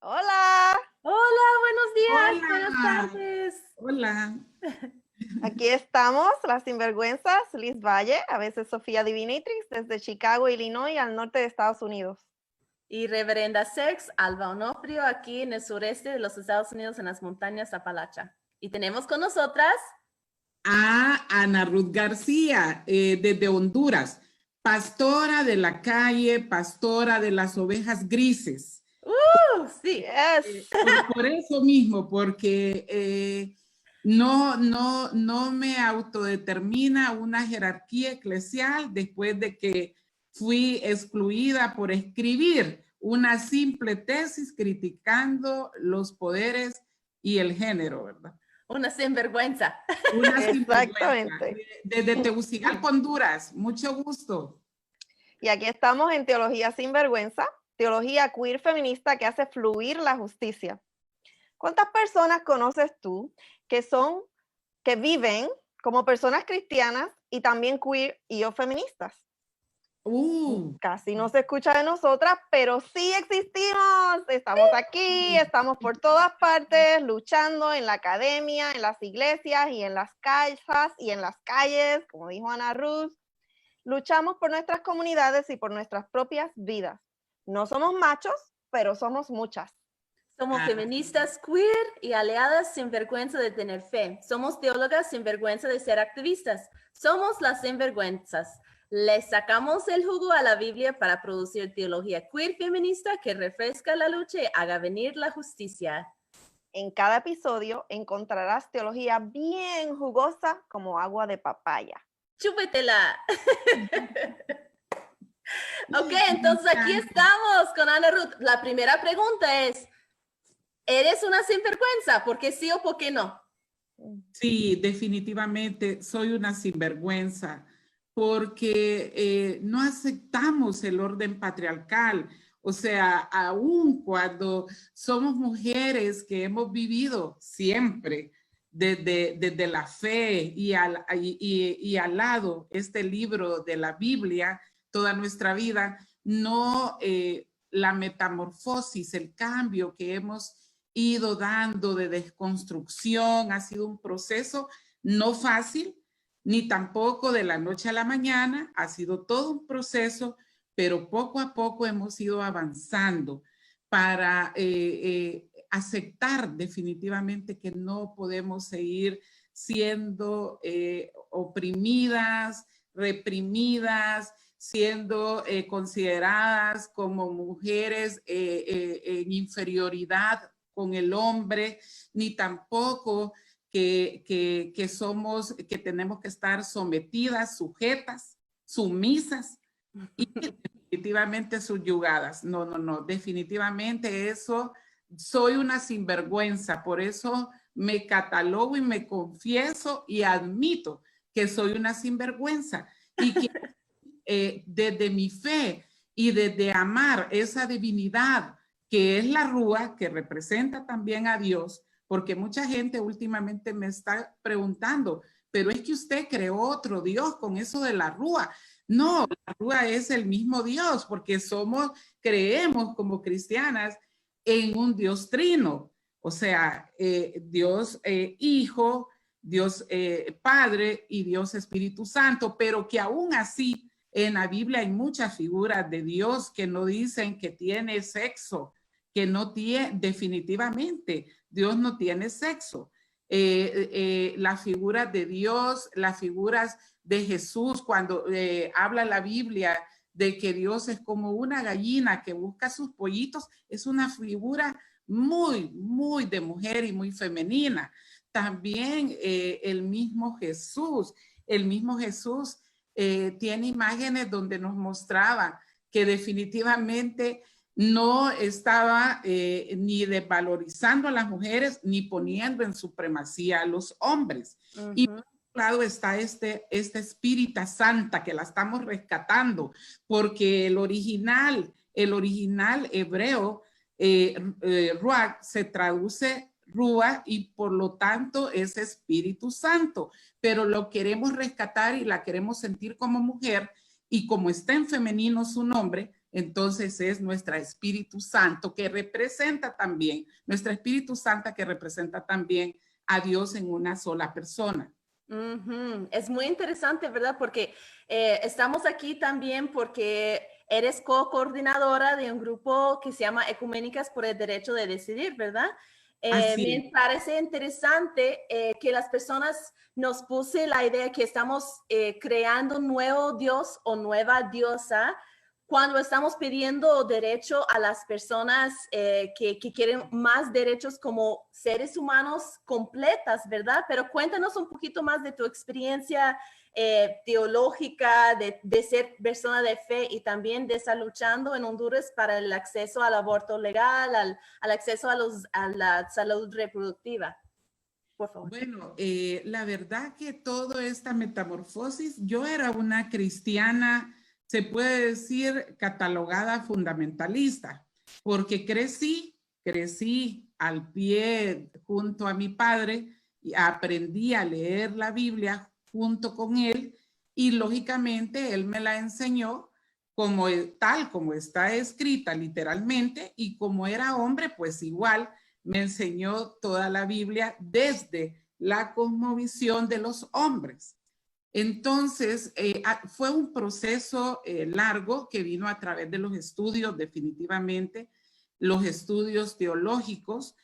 Hola, Hola, buenos días, buenas Hola, tardes. hola. aquí estamos, las sinvergüenzas, Liz Valle, a veces Sofía Divinitrix, desde Chicago, Illinois, al norte de Estados Unidos. Y Reverenda Sex, Alba Onofrio, aquí en el sureste de los Estados Unidos, en las montañas Apalacha. Y tenemos con nosotras A Ana Ruth García, desde Honduras, pastora de la calle, pastora de las ovejas grises. Sí, Yes. Por eso mismo, porque no me autodetermina una jerarquía eclesial después de que fui excluida por escribir una simple tesis criticando los poderes y el género, ¿verdad? una sinvergüenza. Una sinvergüenza. Exactamente. Desde Tegucigalpa, Honduras. Mucho gusto. Y aquí estamos en Teología Sinvergüenza, teología queer feminista que hace fluir la justicia. ¿Cuántas personas conoces tú que viven como personas cristianas y también queer y o feministas? Casi no se escucha de nosotras, pero sí existimos. Estamos aquí, estamos por todas partes, luchando en la academia, en las iglesias y en las casas y en las calles, como dijo Ana Ruth. Luchamos por nuestras comunidades y por nuestras propias vidas. No somos machos, pero somos muchas. Somos feministas queer y aliadas sin vergüenza de tener fe. Somos teólogas sin vergüenza de ser activistas. Somos las sinvergüenzas. Le sacamos el jugo a la Biblia para producir teología queer feminista que refresca la lucha y haga venir la justicia. En cada episodio encontrarás teología bien jugosa como agua de papaya. ¡Chúpetela! Ok, entonces aquí estamos con Ana Ruth. La primera pregunta es, ¿eres una sinvergüenza? ¿Por qué sí o por qué no? Sí, definitivamente soy una sinvergüenza porque no aceptamos el orden patriarcal. O sea, aun cuando somos mujeres que hemos vivido siempre desde la fe y al lado este libro de la Biblia, toda nuestra vida, no la metamorfosis, el cambio que hemos ido dando de desconstrucción, ha sido un proceso no fácil, ni tampoco de la noche a la mañana, ha sido todo un proceso, pero poco a poco hemos ido avanzando para aceptar definitivamente que no podemos seguir siendo oprimidas, reprimidas, siendo consideradas como mujeres en inferioridad con el hombre, ni tampoco que tenemos que estar sometidas, sujetas, sumisas y definitivamente subyugadas. No, definitivamente eso, soy una sinvergüenza, por eso me catalogo y me confieso y admito que soy una sinvergüenza y que desde mi fe y desde amar esa divinidad que es la Rúa, que representa también a Dios, porque mucha gente últimamente me está preguntando, pero es que usted creó otro Dios con eso de la Rúa. No, la Rúa es el mismo Dios, porque creemos como cristianas en un Dios trino, o sea, Dios Hijo, Dios Padre y Dios Espíritu Santo, pero que aún así en la Biblia hay muchas figuras de Dios que no dicen que tiene sexo, que no tiene, definitivamente, Dios no tiene sexo. Las figuras de Dios, las figuras de Jesús, cuando habla la Biblia de que Dios es como una gallina que busca sus pollitos, es una figura muy de mujer y muy femenina. También el mismo Jesús tiene imágenes donde nos mostraba que definitivamente no estaba ni desvalorizando a las mujeres ni poniendo en supremacía a los hombres. Y por otro lado está este Espírita Santa que la estamos rescatando, porque el original hebreo, Ruach, se traduce Rúa y por lo tanto es Espíritu Santo, pero lo queremos rescatar y la queremos sentir como mujer y como está en femenino su nombre, Entonces es nuestra Espíritu Santo que representa también, nuestra Espíritu Santa que representa también a Dios en una sola persona. Es muy interesante, ¿verdad? Porque estamos aquí también porque eres co-coordinadora de un grupo que se llama Ecuménicas por el Derecho de Decidir, ¿verdad? Me parece interesante que las personas nos puse la idea que estamos creando un nuevo Dios o nueva diosa cuando estamos pidiendo derecho a las personas que quieren más derechos como seres humanos completas, ¿verdad? Pero cuéntanos un poquito más de tu experiencia teológica, de ser persona de fe y también de estar luchando en Honduras para el acceso al aborto legal, al acceso a la salud reproductiva. Por favor. Bueno, la verdad que toda esta metamorfosis, yo era una cristiana, se puede decir, catalogada fundamentalista, porque crecí al pie junto a mi padre y aprendí a leer la Biblia junto con él y lógicamente él me la enseñó como tal como está escrita literalmente, y como era hombre, pues igual me enseñó toda la Biblia desde la cosmovisión de los hombres. Entonces, fue un proceso largo que vino a través de los estudios, definitivamente, los estudios teológicos,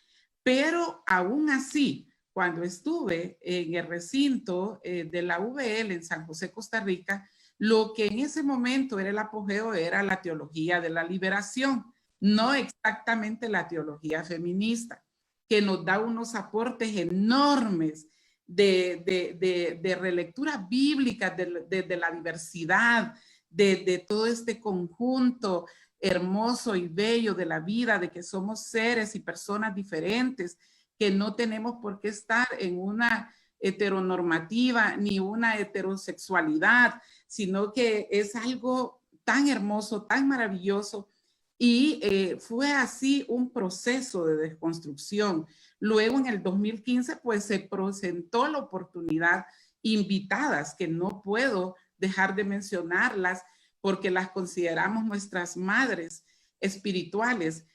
pero aún así, cuando estuve en el recinto de la UVL en San José, Costa Rica, lo que en ese momento era el apogeo era la teología de la liberación, no exactamente la teología feminista, que nos da unos aportes enormes de relectura bíblica, de la diversidad, de todo este conjunto hermoso y bello de la vida, de que somos seres y personas diferentes, que no tenemos por qué estar en una heteronormativa ni una heterosexualidad, sino que es algo tan hermoso, tan maravilloso. Y fue así un proceso de desconstrucción. Luego en el 2015 pues se presentó la oportunidad, invitadas que no puedo dejar de mencionarlas porque las consideramos nuestras madres espirituales.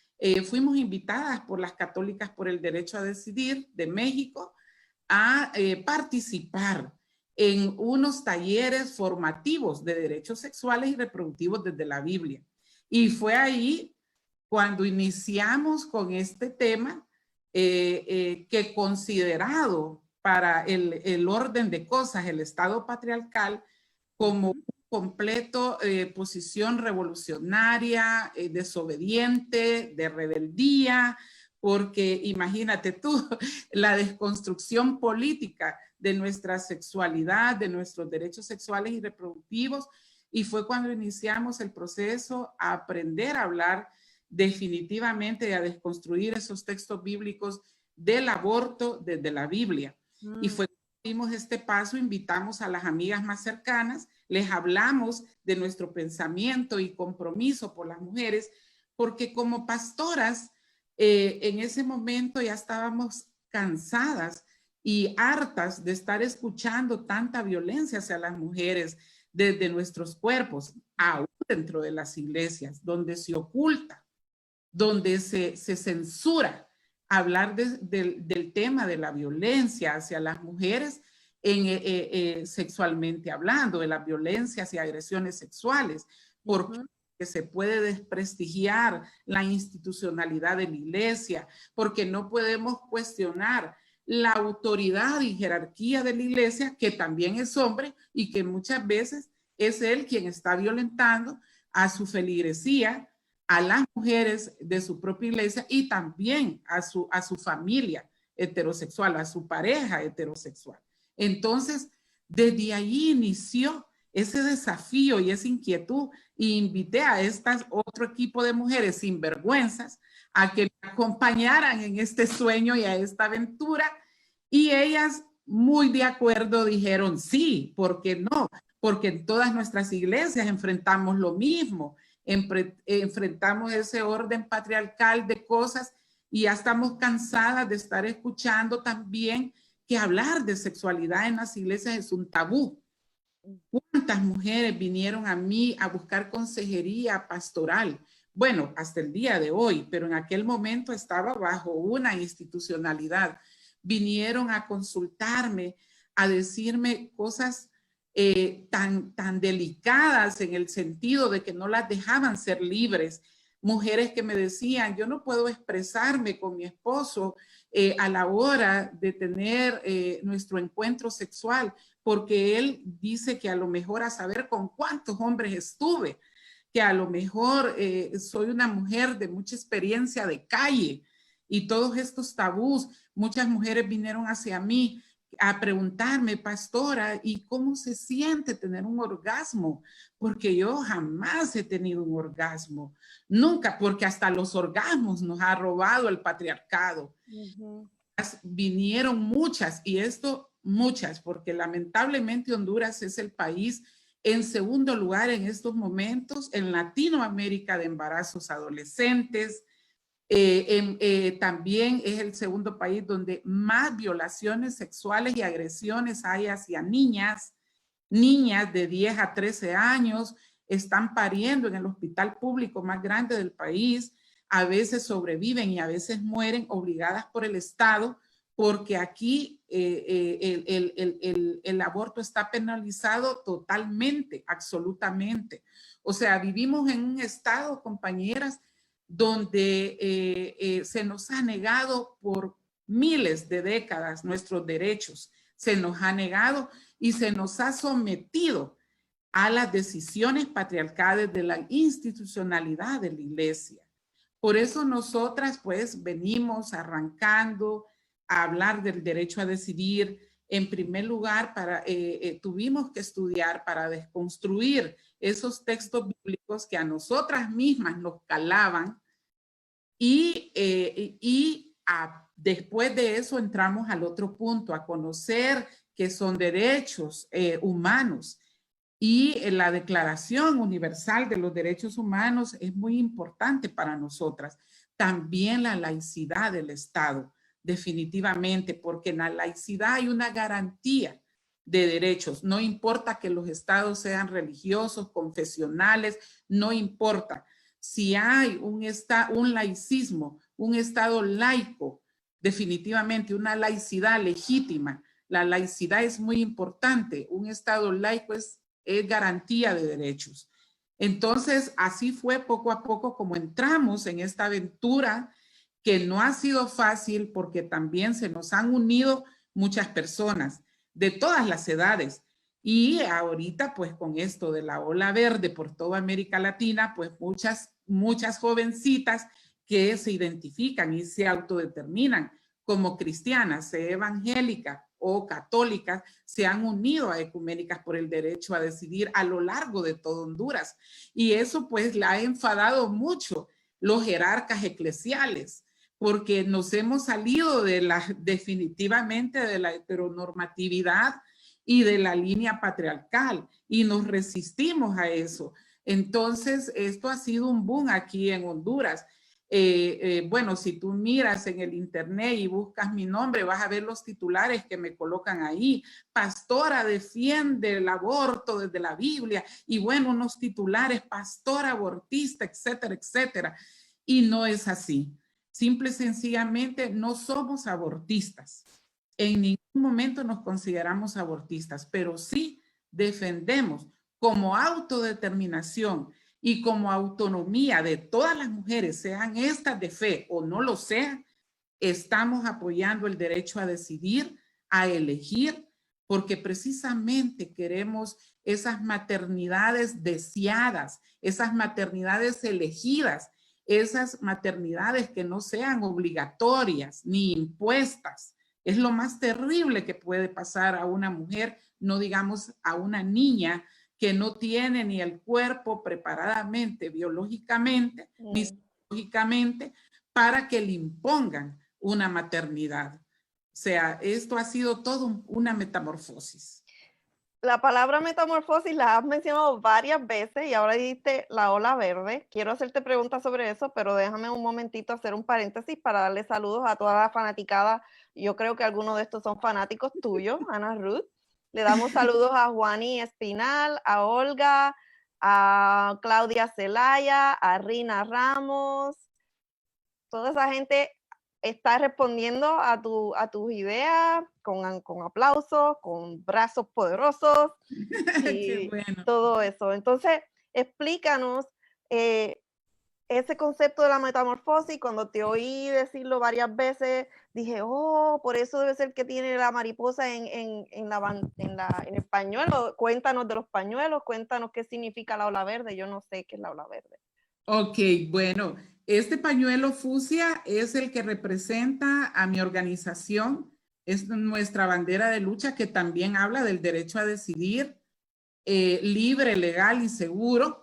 Fuimos invitadas por las Católicas por el Derecho a Decidir de México a participar en unos talleres formativos de derechos sexuales y reproductivos desde la Biblia. Y fue ahí cuando iniciamos con este tema que considerado para el orden de cosas, el Estado patriarcal, como completo posición revolucionaria, desobediente, de rebeldía, porque imagínate tú, la desconstrucción política de nuestra sexualidad, de nuestros derechos sexuales y reproductivos, y fue cuando iniciamos el proceso a aprender a hablar definitivamente y a desconstruir esos textos bíblicos del aborto desde la Biblia. Y fue cuando dimos este paso, invitamos a las amigas más cercanas, les hablamos de nuestro pensamiento y compromiso por las mujeres, porque como pastoras, en ese momento ya estábamos cansadas y hartas de estar escuchando tanta violencia hacia las mujeres desde nuestros cuerpos, aún dentro de las iglesias, donde se oculta, donde se censura hablar del tema de la violencia hacia las mujeres sexualmente hablando, de las violencias y agresiones sexuales, porque se puede desprestigiar la institucionalidad de la iglesia, porque no podemos cuestionar la autoridad y jerarquía de la iglesia, que también es hombre y que muchas veces es él quien está violentando a su feligresía, a las mujeres de su propia iglesia y también a su familia heterosexual, a su pareja heterosexual. Entonces, desde ahí inició ese desafío y esa inquietud, y invité a otro equipo de mujeres sinvergüenzas a que me acompañaran en este sueño y a esta aventura, y ellas muy de acuerdo dijeron sí, ¿por qué no? Porque en todas nuestras iglesias enfrentamos lo mismo, enfrentamos ese orden patriarcal de cosas y ya estamos cansadas de estar escuchando también que hablar de sexualidad en las iglesias es un tabú. ¿Cuántas mujeres vinieron a mí a buscar consejería pastoral? Bueno, hasta el día de hoy, pero en aquel momento estaba bajo una institucionalidad. Vinieron a consultarme, a decirme cosas tan delicadas en el sentido de que no las dejaban ser libres. Mujeres que me decían, yo no puedo expresarme con mi esposo a la hora de tener nuestro encuentro sexual, porque él dice que a lo mejor a saber con cuántos hombres estuve, que a lo mejor soy una mujer de mucha experiencia de calle y todos estos tabús. Muchas mujeres vinieron hacia mí a preguntarme, pastora, ¿y cómo se siente tener un orgasmo? Porque yo jamás he tenido un orgasmo, nunca, porque hasta los orgasmos nos ha robado el patriarcado. Uh-huh. Vinieron muchas, y esto muchas, porque lamentablemente Honduras es el país en segundo lugar en estos momentos en Latinoamérica de embarazos adolescentes. También es el segundo país donde más violaciones sexuales y agresiones hay hacia niñas. Niñas de 10 a 13 años están pariendo en el hospital público más grande del país. A veces sobreviven y a veces mueren obligadas por el Estado, porque aquí el aborto está penalizado totalmente, absolutamente. O sea, vivimos en un estado, compañeras, donde se nos ha negado por miles de décadas nuestros derechos, se nos ha negado y se nos ha sometido a las decisiones patriarcales de la institucionalidad de la iglesia. Por eso nosotras pues venimos arrancando a hablar del derecho a decidir. En primer lugar, tuvimos que estudiar para desconstruir esos textos bíblicos que a nosotras mismas nos calaban después de eso entramos al otro punto, a conocer que son derechos humanos. Y la Declaración Universal de los Derechos Humanos es muy importante para nosotras. También la laicidad del Estado, definitivamente, porque en la laicidad hay una garantía de derechos. No importa que los estados sean religiosos, confesionales, no importa. Si hay un laicismo, un estado laico, definitivamente una laicidad legítima, la laicidad es muy importante. Un estado laico es garantía de derechos. Entonces, así fue poco a poco como entramos en esta aventura, que no ha sido fácil porque también se nos han unido muchas personas de todas las edades. Y ahorita, pues con esto de la ola verde por toda América Latina, pues muchas jovencitas que se identifican y se autodeterminan como cristianas, evangélicas o católicas, se han unido a Ecuménicas por el Derecho a Decidir a lo largo de todo Honduras. Y eso pues la ha enfadado mucho los jerarcas eclesiales, porque nos hemos salido definitivamente de la heteronormatividad y de la línea patriarcal y nos resistimos a eso. Entonces, esto ha sido un boom aquí en Honduras. Bueno, si tú miras en el internet y buscas mi nombre, vas a ver los titulares que me colocan ahí. Pastora defiende el aborto desde la Biblia y bueno, unos titulares, pastora abortista, etcétera, etcétera. Y no es así. Simple y sencillamente no somos abortistas. En ningún momento nos consideramos abortistas, pero sí defendemos como autodeterminación y como autonomía de todas las mujeres, sean estas de fe o no lo sean, estamos apoyando el derecho a decidir, a elegir, porque precisamente queremos esas maternidades deseadas, esas maternidades elegidas, esas maternidades que no sean obligatorias ni impuestas. Es lo más terrible que puede pasar a una mujer, no digamos a una niña que no tiene ni el cuerpo preparadamente, biológicamente, ni psicológicamente, para que le impongan una maternidad. O sea, esto ha sido todo una metamorfosis. La palabra metamorfosis la has mencionado varias veces y ahora dijiste la ola verde. Quiero hacerte preguntas sobre eso, pero déjame un momentito hacer un paréntesis para darle saludos a toda la fanaticada. Yo creo que algunos de estos son fanáticos tuyos, Ana Ruth. Le damos saludos a Juani Espinal, a Olga, a Claudia Zelaya, a Rina Ramos. Toda esa gente está respondiendo a tus ideas con aplausos, con brazos poderosos Qué y bueno. todo eso. Entonces, explícanos ese concepto de la metamorfosis. Cuando te oí decirlo varias veces, dije, oh, por eso debe ser que tiene la mariposa en el pañuelo. Cuéntanos de los pañuelos, cuéntanos qué significa la ola verde. Yo no sé qué es la ola verde. Ok, bueno, este pañuelo fucsia es el que representa a mi organización. Es nuestra bandera de lucha que también habla del derecho a decidir libre, legal y seguro.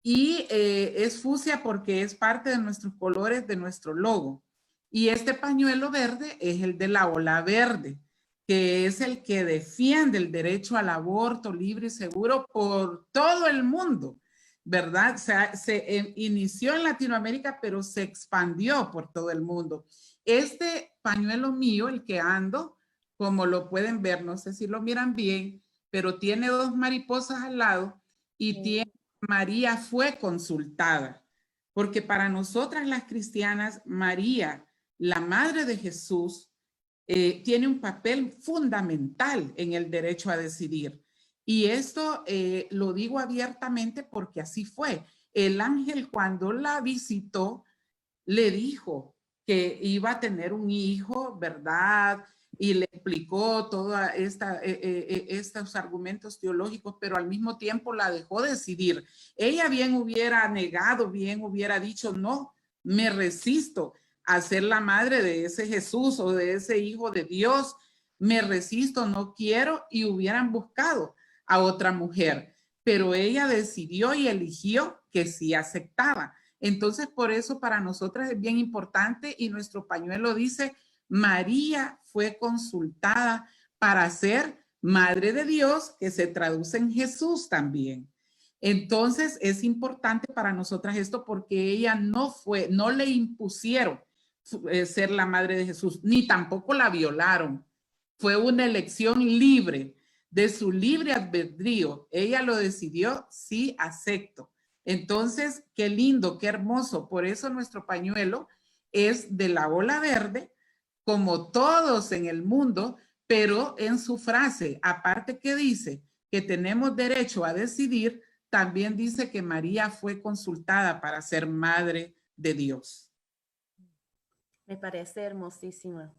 Y es fucsia porque es parte de nuestros colores, de nuestro logo. Y este pañuelo verde es el de la ola verde, que es el que defiende el derecho al aborto libre y seguro por todo el mundo, ¿verdad? O sea, se inició en Latinoamérica, pero se expandió por todo el mundo. Este pañuelo mío, el que ando, como lo pueden ver, no sé si lo miran bien, pero tiene dos mariposas al lado y tiene María fue consultada, porque para nosotras las cristianas, María, la madre de Jesús, tiene un papel fundamental en el derecho a decidir. Y esto lo digo abiertamente porque así fue. El ángel cuando la visitó, le dijo que iba a tener un hijo, ¿verdad? Y le explicó todos estos argumentos teológicos, pero al mismo tiempo la dejó decidir. Ella bien hubiera negado, bien hubiera dicho, no, me resisto a ser la madre de ese Jesús o de ese hijo de Dios, me resisto, no quiero, y hubieran buscado a otra mujer. Pero ella decidió y eligió que sí aceptaba. Entonces, por eso para nosotras es bien importante y nuestro pañuelo dice, María fue consultada para ser Madre de Dios, que se traduce en Jesús también. Entonces, es importante para nosotras esto porque ella no le impusieron ser la Madre de Jesús, ni tampoco la violaron. Fue una elección libre, de su libre albedrío. Ella lo decidió, sí, acepto. Entonces, qué lindo, qué hermoso. Por eso nuestro pañuelo es de la ola verde, como todos en el mundo, pero en su frase, aparte que dice que tenemos derecho a decidir, también dice que María fue consultada para ser madre de Dios. Me parece hermosísima.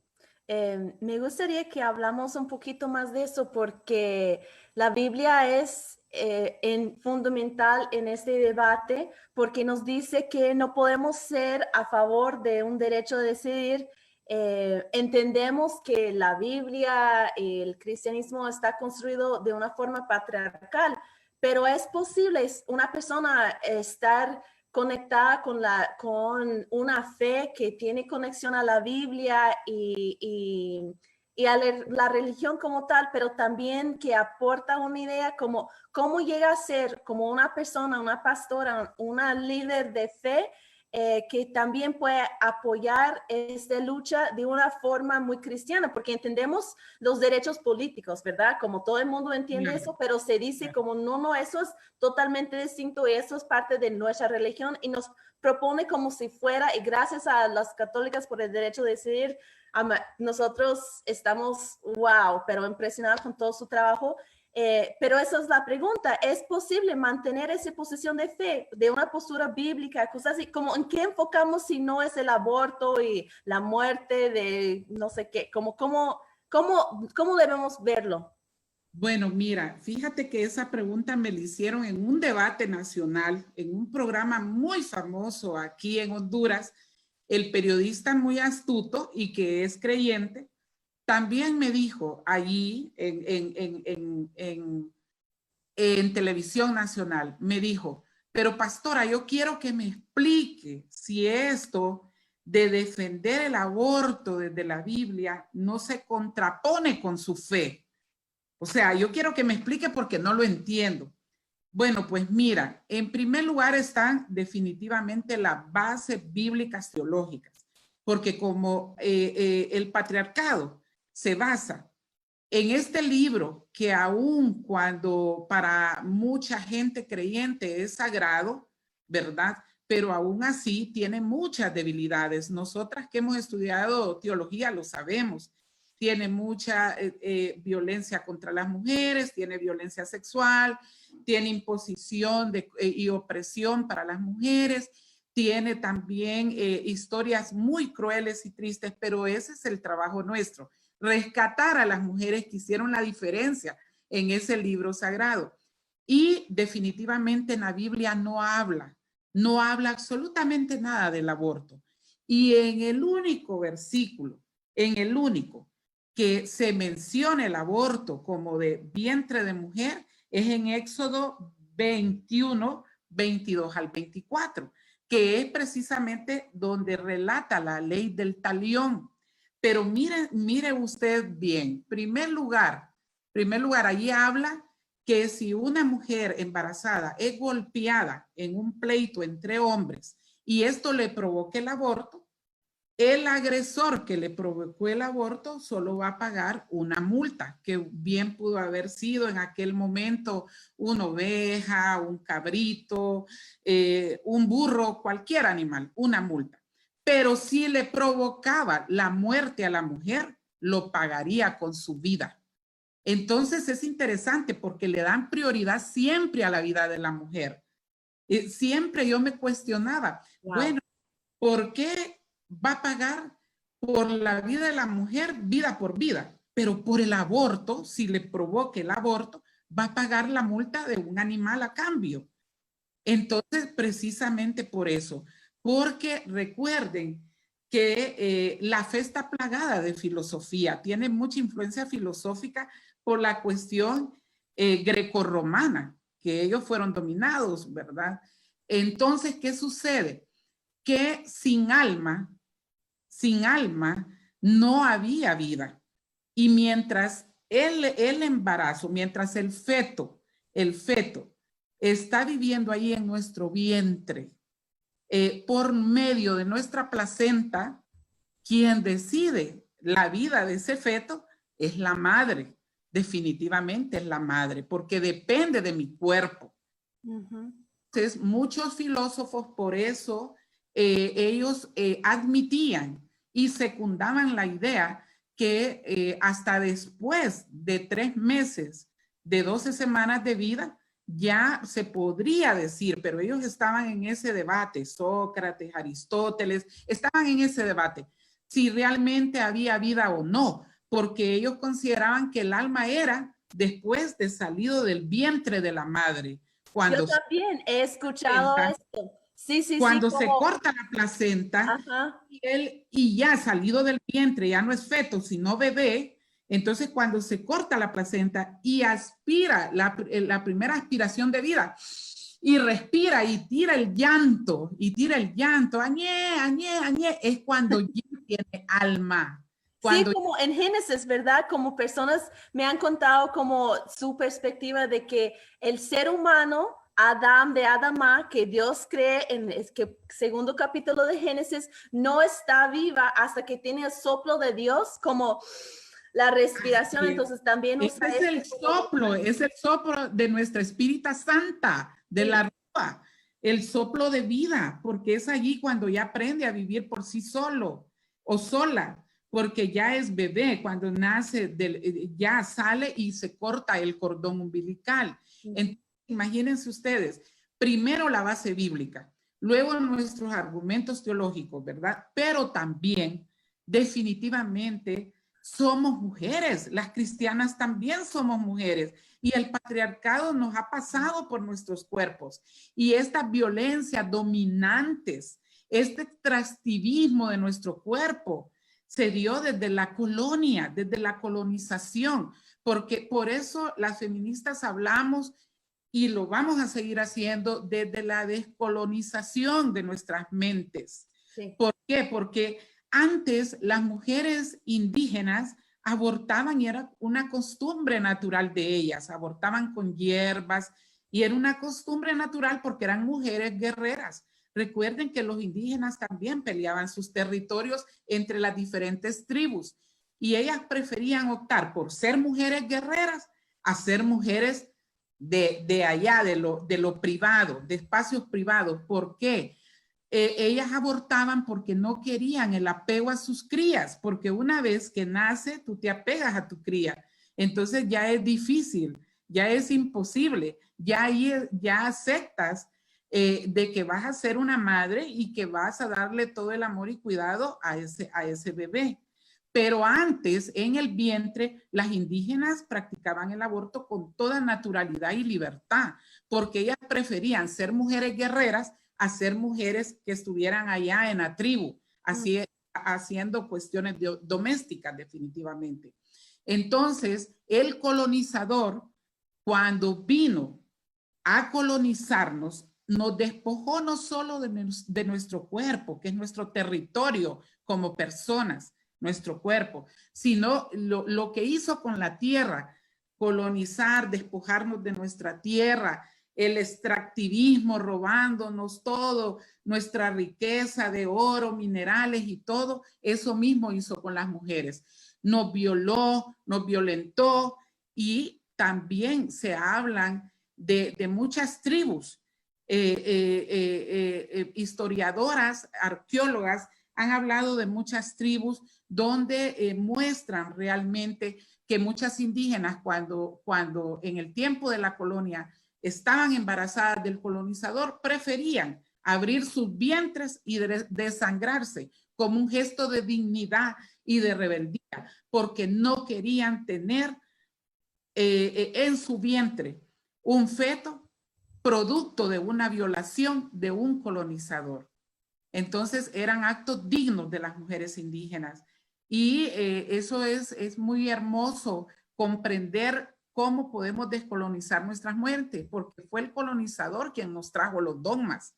Me gustaría que hablamos un poquito más de eso porque la Biblia es fundamental en este debate porque nos dice que no podemos ser a favor de un derecho a decidir. Entendemos que la Biblia, el cristianismo está construido de una forma patriarcal, pero es posible una persona estar conectada con una fe que tiene conexión a la Biblia y a la religión como tal, pero también que aporta una idea como cómo llega a ser como una persona, una pastora, una líder de fe que también puede apoyar esta lucha de una forma muy cristiana, porque entendemos los derechos políticos, ¿verdad? Como todo el mundo entiende eso, pero se dice como no, eso es totalmente distinto, eso es parte de nuestra religión y nos propone como si fuera, y gracias a las católicas por el derecho de decidir, nosotros estamos, wow, pero impresionados con todo su trabajo. Pero esa es la pregunta, ¿es posible mantener esa posición de fe, de una postura bíblica, cosas así, como en qué enfocamos si no es el aborto y la muerte de no sé qué, cómo debemos verlo? Bueno, mira, fíjate que esa pregunta me la hicieron en un debate nacional, en un programa muy famoso aquí en Honduras. El periodista muy astuto y que es creyente, también me dijo allí en televisión nacional, me dijo, pero pastora, yo quiero que me explique si esto de defender el aborto desde la Biblia no se contrapone con su fe. O sea, yo quiero que me explique porque no lo entiendo. Bueno, pues mira, en primer lugar están definitivamente las bases bíblicas teológicas, porque como el patriarcado se basa en este libro, que aún cuando para mucha gente creyente es sagrado, ¿verdad? Pero aún así tiene muchas debilidades. Nosotras que hemos estudiado teología lo sabemos. Tiene mucha violencia contra las mujeres, tiene violencia sexual, tiene imposición y opresión para las mujeres, tiene también historias muy crueles y tristes, pero ese es el trabajo nuestro, rescatar a las mujeres que hicieron la diferencia en ese libro sagrado. Y definitivamente en la Biblia no habla absolutamente nada del aborto. Y en el único versículo, que se menciona el aborto como de vientre de mujer, es en Éxodo 21, 22 al 24, que es precisamente donde relata la ley del talión. Pero mire usted bien, primer lugar, allí habla que si una mujer embarazada es golpeada en un pleito entre hombres y esto le provoca el aborto, el agresor que le provocó el aborto solo va a pagar una multa, que bien pudo haber sido en aquel momento una oveja, un cabrito, un burro, cualquier animal, una multa. Pero si le provocaba la muerte a la mujer, lo pagaría con su vida. Entonces es interesante porque le dan prioridad siempre a la vida de la mujer. Siempre yo me cuestionaba, bueno, ¿por qué va a pagar por la vida de la mujer vida por vida? Pero por el aborto, si le provoca el aborto, va a pagar la multa de un animal a cambio. Entonces, precisamente por eso, porque recuerden que la fe está plagada de filosofía, tiene mucha influencia filosófica por la cuestión grecorromana, que ellos fueron dominados, ¿verdad? Entonces, ¿qué sucede? Que sin alma no había vida. Y mientras el embarazo, mientras el feto está viviendo ahí en nuestro vientre, por medio de nuestra placenta, quien decide la vida de ese feto es la madre. Definitivamente es la madre, porque depende de mi cuerpo. Entonces, muchos filósofos por eso ellos admitían y secundaban la idea que hasta después de 3 meses, de 12 semanas de vida, ya se podría decir, pero ellos estaban en ese debate, Sócrates, Aristóteles, estaban en ese debate, si realmente había vida o no, porque ellos consideraban que el alma era después de salido del vientre de la madre. Yo también he escuchado esto. Sí, cuando se corta la placenta y ya salido del vientre, ya no es feto, sino bebé, entonces cuando se corta la placenta y aspira la primera aspiración de vida y respira y tira el llanto, añe, añe, añe, es cuando ya tiene alma. Sí, como en Génesis, ¿verdad? Como personas me han contado como su perspectiva de que el ser humano, Adán de Adamá, que Dios cree en que segundo capítulo de Génesis, no está viva hasta que tiene el soplo de Dios, como la respiración. Entonces también usa es el soplo de nuestra Espírita Santa, de la Rúa, el soplo de vida, porque es allí cuando ya aprende a vivir por sí solo o sola, porque ya es bebé, cuando nace, ya sale y se corta el cordón umbilical. Entonces, imagínense ustedes, primero la base bíblica, luego nuestros argumentos teológicos, ¿verdad? Pero también, definitivamente, somos mujeres, las cristianas también somos mujeres y el patriarcado nos ha pasado por nuestros cuerpos y estas violencias dominantes, este extractivismo de nuestro cuerpo se dio desde la colonia, desde la colonización, porque por eso las feministas hablamos y lo vamos a seguir haciendo desde la descolonización de nuestras mentes. Sí. ¿Por qué? Porque antes las mujeres indígenas abortaban y era una costumbre natural de ellas, abortaban con hierbas y era una costumbre natural porque eran mujeres guerreras. Recuerden que los indígenas también peleaban sus territorios entre las diferentes tribus y ellas preferían optar por ser mujeres guerreras a ser mujeres de allá, de lo privado, de espacios privados. ¿Por qué? Ellas abortaban porque no querían el apego a sus crías, porque una vez que nace, tú te apegas a tu cría. Entonces ya es difícil, ya es imposible, ya aceptas de que vas a ser una madre y que vas a darle todo el amor y cuidado a ese bebé. Pero antes, en el vientre, las indígenas practicaban el aborto con toda naturalidad y libertad, porque ellas preferían ser mujeres guerreras a ser mujeres que estuvieran allá en la tribu, así, haciendo cuestiones domésticas definitivamente. Entonces, el colonizador, cuando vino a colonizarnos, nos despojó no solo de nuestro cuerpo, que es nuestro territorio como personas, nuestro cuerpo, sino lo que hizo con la tierra, colonizar, despojarnos de nuestra tierra, el extractivismo, robándonos todo, nuestra riqueza de oro, minerales y todo, eso mismo hizo con las mujeres. Nos violó, nos violentó, y también se hablan de muchas tribus, historiadoras, arqueólogas, han hablado de muchas tribus donde muestran realmente que muchas indígenas cuando en el tiempo de la colonia estaban embarazadas del colonizador, preferían abrir sus vientres y desangrarse como un gesto de dignidad y de rebeldía, porque no querían tener en su vientre un feto producto de una violación de un colonizador. Entonces eran actos dignos de las mujeres indígenas, y eso es muy hermoso comprender cómo podemos descolonizar nuestras muertes, porque fue el colonizador quien nos trajo los dogmas.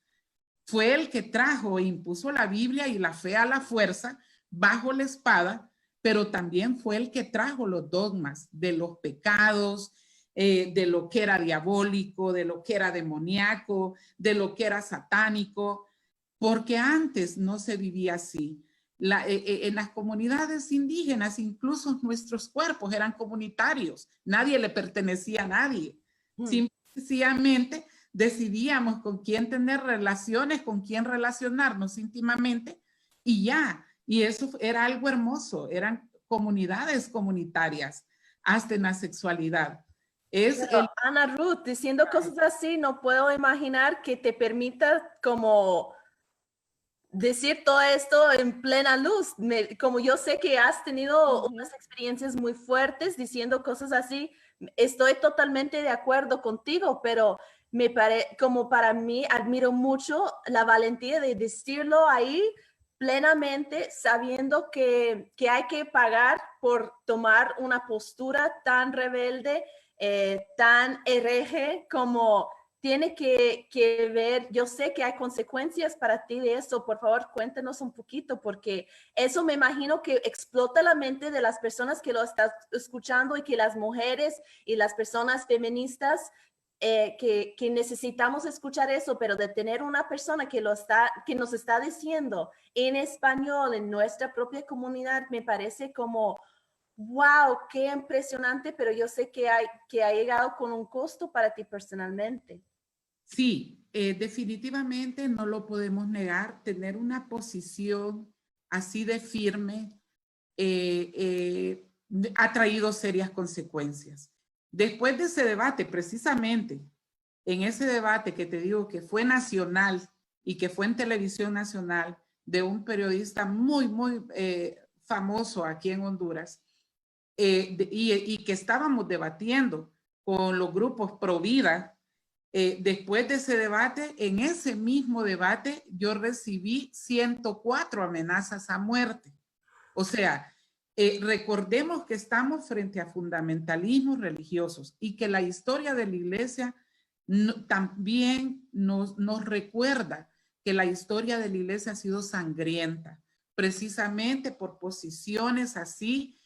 Fue el que trajo e impuso la Biblia y la fe a la fuerza bajo la espada, pero también fue el que trajo los dogmas de los pecados, de lo que era diabólico, de lo que era demoníaco, de lo que era satánico, porque antes no se vivía así. En las comunidades indígenas, incluso nuestros cuerpos eran comunitarios, nadie le pertenecía a nadie. Simplemente decidíamos con quién tener relaciones, con quién relacionarnos íntimamente, y ya. Y eso era algo hermoso, eran comunidades comunitarias, hasta en la sexualidad. Ana Ruth, diciendo cosas así, no puedo imaginar que te permita como decir todo esto en plena luz. Como yo sé que has tenido unas experiencias muy fuertes diciendo cosas así, estoy totalmente de acuerdo contigo, pero como para mí admiro mucho la valentía de decirlo ahí plenamente, sabiendo que hay que pagar por tomar una postura tan rebelde, tan hereje como tiene que ver. Yo sé que hay consecuencias para ti de eso. Por favor, cuéntenos un poquito, porque eso me imagino que explota la mente de las personas que lo están escuchando, y que las mujeres y las personas feministas que necesitamos escuchar eso, pero de tener una persona que nos está diciendo en español en nuestra propia comunidad, me parece como wow, qué impresionante, pero yo sé que ha llegado con un costo para ti personalmente. Sí, definitivamente no lo podemos negar. Tener una posición así de firme ha traído serias consecuencias. Después de ese debate, precisamente, en ese debate que te digo que fue nacional y que fue en televisión nacional, de un periodista muy, muy famoso aquí en Honduras, y que estábamos debatiendo con los grupos pro vida. Después de ese debate, en ese mismo debate, yo recibí 104 amenazas a muerte. O sea, recordemos que estamos frente a fundamentalismos religiosos, y que la historia de la iglesia también nos recuerda que la historia de la iglesia ha sido sangrienta, precisamente por posiciones así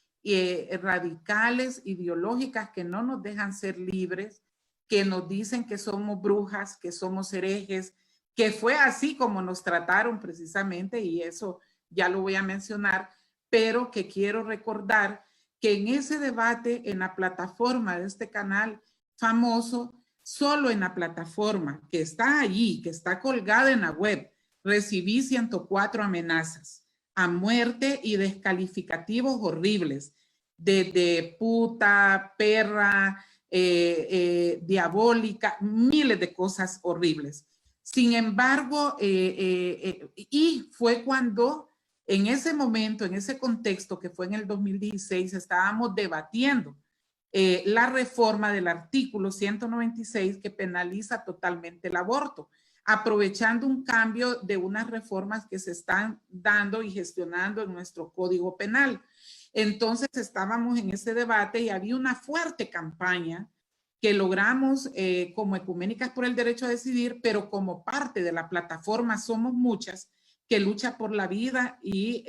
radicales, ideológicas, que no nos dejan ser libres, que nos dicen que somos brujas, que somos herejes, que fue así como nos trataron precisamente, y eso ya lo voy a mencionar, pero que quiero recordar que en ese debate, en la plataforma de este canal famoso, solo en la plataforma que está allí, que está colgada en la web, recibí 104 amenazas a muerte y descalificativos horribles, de puta, perra, diabólica, miles de cosas horribles. Sin embargo, y fue cuando en ese momento, en ese contexto que fue en el 2016, estábamos debatiendo la reforma del artículo 196 que penaliza totalmente el aborto, aprovechando un cambio de unas reformas que se están dando y gestionando en nuestro Código Penal. Entonces estábamos en ese debate y había una fuerte campaña que logramos como Ecuménicas por el Derecho a Decidir, pero como parte de la plataforma Somos Muchas, que lucha por la vida y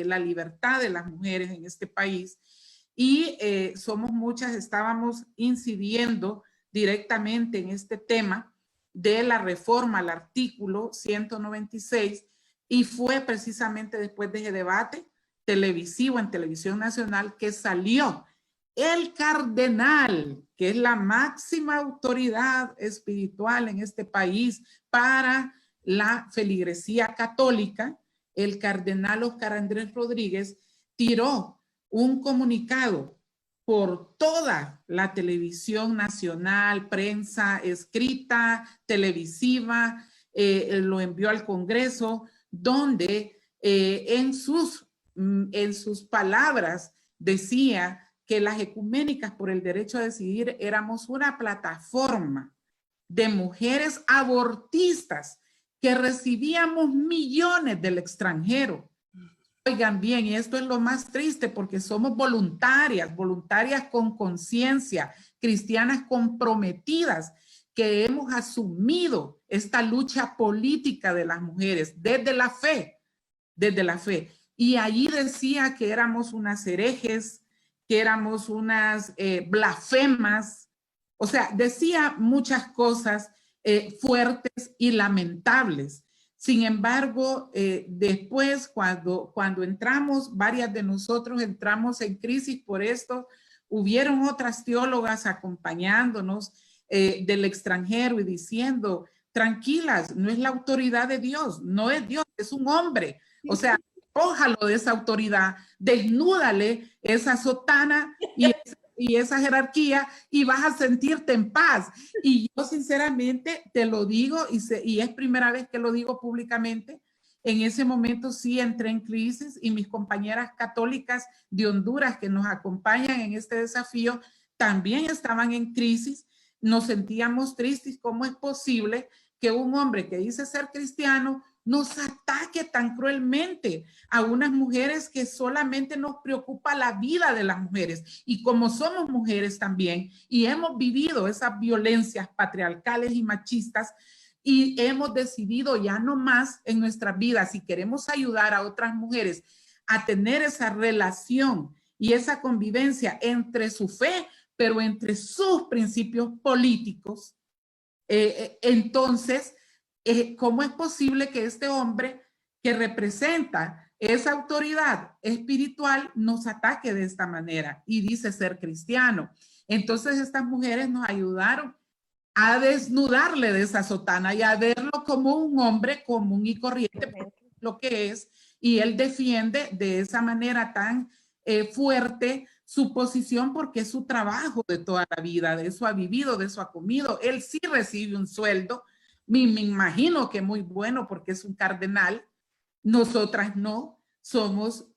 la libertad de las mujeres en este país. Y Somos Muchas, estábamos incidiendo directamente en este tema de la reforma al artículo 196, y fue precisamente después de ese debate televisivo en Televisión Nacional que salió el cardenal, que es la máxima autoridad espiritual en este país para la feligresía católica, el cardenal Óscar Andrés Rodríguez, tiró un comunicado por toda la televisión nacional, prensa escrita, televisiva, lo envió al Congreso, donde en sus palabras decía que las Ecuménicas por el Derecho a Decidir éramos una plataforma de mujeres abortistas que recibíamos millones del extranjero. Oigan bien, y esto es lo más triste porque somos voluntarias, voluntarias con conciencia, cristianas comprometidas, que hemos asumido esta lucha política de las mujeres desde la fe, desde la fe. Y allí decía que éramos unas herejes, que éramos unas blasfemas, o sea, decía muchas cosas fuertes y lamentables. Sin embargo, después cuando entramos, varias de nosotros entramos en crisis por esto, hubieron otras teólogas acompañándonos del extranjero y diciendo, tranquilas, no es la autoridad de Dios, no es Dios, es un hombre. O sea, ójalo de esa autoridad, desnúdale esa sotana y esa jerarquía y vas a sentirte en paz. Y yo sinceramente te lo digo y es primera vez que lo digo públicamente. En ese momento sí entré en crisis y mis compañeras católicas de Honduras que nos acompañan en este desafío también estaban en crisis. Nos sentíamos tristes. ¿Cómo es posible que un hombre que dice ser cristiano nos ataque tan cruelmente a unas mujeres que solamente nos preocupa la vida de las mujeres? Y como somos mujeres también y hemos vivido esas violencias patriarcales y machistas y hemos decidido ya no más en nuestras vidas, si queremos ayudar a otras mujeres a tener esa relación y esa convivencia entre su fe, pero entre sus principios políticos, entonces, ¿cómo es posible que este hombre que representa esa autoridad espiritual nos ataque de esta manera y dice ser cristiano? Entonces estas mujeres nos ayudaron a desnudarle de esa sotana y a verlo como un hombre común y corriente, lo que es, y él defiende de esa manera tan fuerte su posición porque es su trabajo de toda la vida, de eso ha vivido, de eso ha comido. Él sí recibe un sueldo, me imagino que muy bueno porque es un cardenal. Nosotras no, somos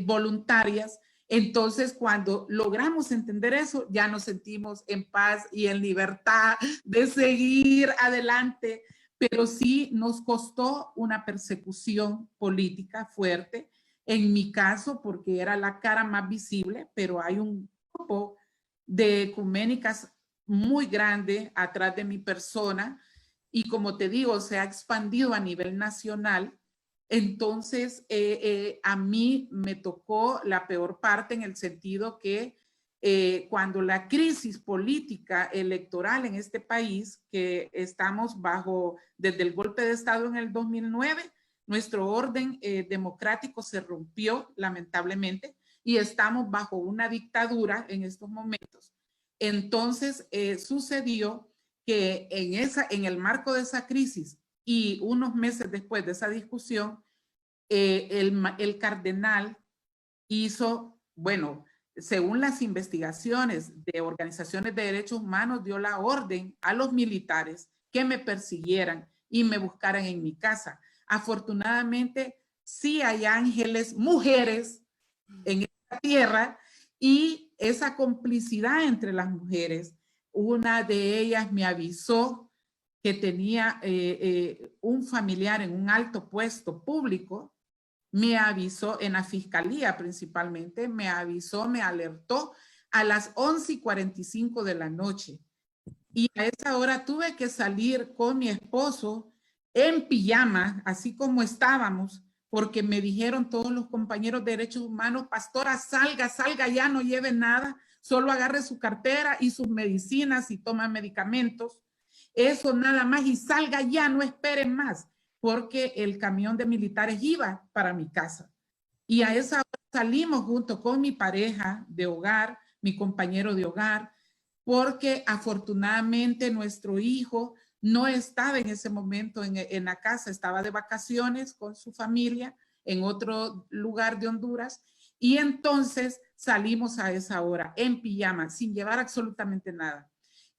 voluntarias. Entonces, cuando logramos entender eso, ya nos sentimos en paz y en libertad de seguir adelante, pero sí nos costó una persecución política fuerte. En mi caso, porque era la cara más visible, pero hay un grupo de ecuménicas muy grande atrás de mi persona y como te digo, se ha expandido a nivel nacional. Entonces, a mí me tocó la peor parte en el sentido que cuando la crisis política electoral en este país, que estamos bajo, desde el golpe de Estado en el 2009, nuestro orden democrático se rompió lamentablemente y estamos bajo una dictadura en estos momentos. Entonces sucedió que en el marco de esa crisis y unos meses después de esa discusión, el cardenal hizo, bueno, según las investigaciones de organizaciones de derechos humanos, dio la orden a los militares que me persiguieran y me buscaran en mi casa. Afortunadamente, sí hay ángeles, mujeres en esta tierra, y esa complicidad entre las mujeres, una de ellas me avisó que tenía un familiar en un alto puesto público, me avisó en la fiscalía principalmente, me avisó, me alertó a las 11:45 de la noche. Y a esa hora tuve que salir con mi esposo en pijama, así como estábamos, porque me dijeron todos los compañeros de derechos humanos, pastora, salga, salga ya, no lleve nada, solo agarre su cartera y sus medicinas y toma medicamentos, eso nada más, y salga ya, no esperen más, porque el camión de militares iba para mi casa. Y a esa hora salimos junto con mi pareja de hogar, mi compañero de hogar, porque afortunadamente nuestro hijo no estaba en ese momento en la casa, estaba de vacaciones con su familia en otro lugar de Honduras, y entonces salimos a esa hora en pijama, sin llevar absolutamente nada.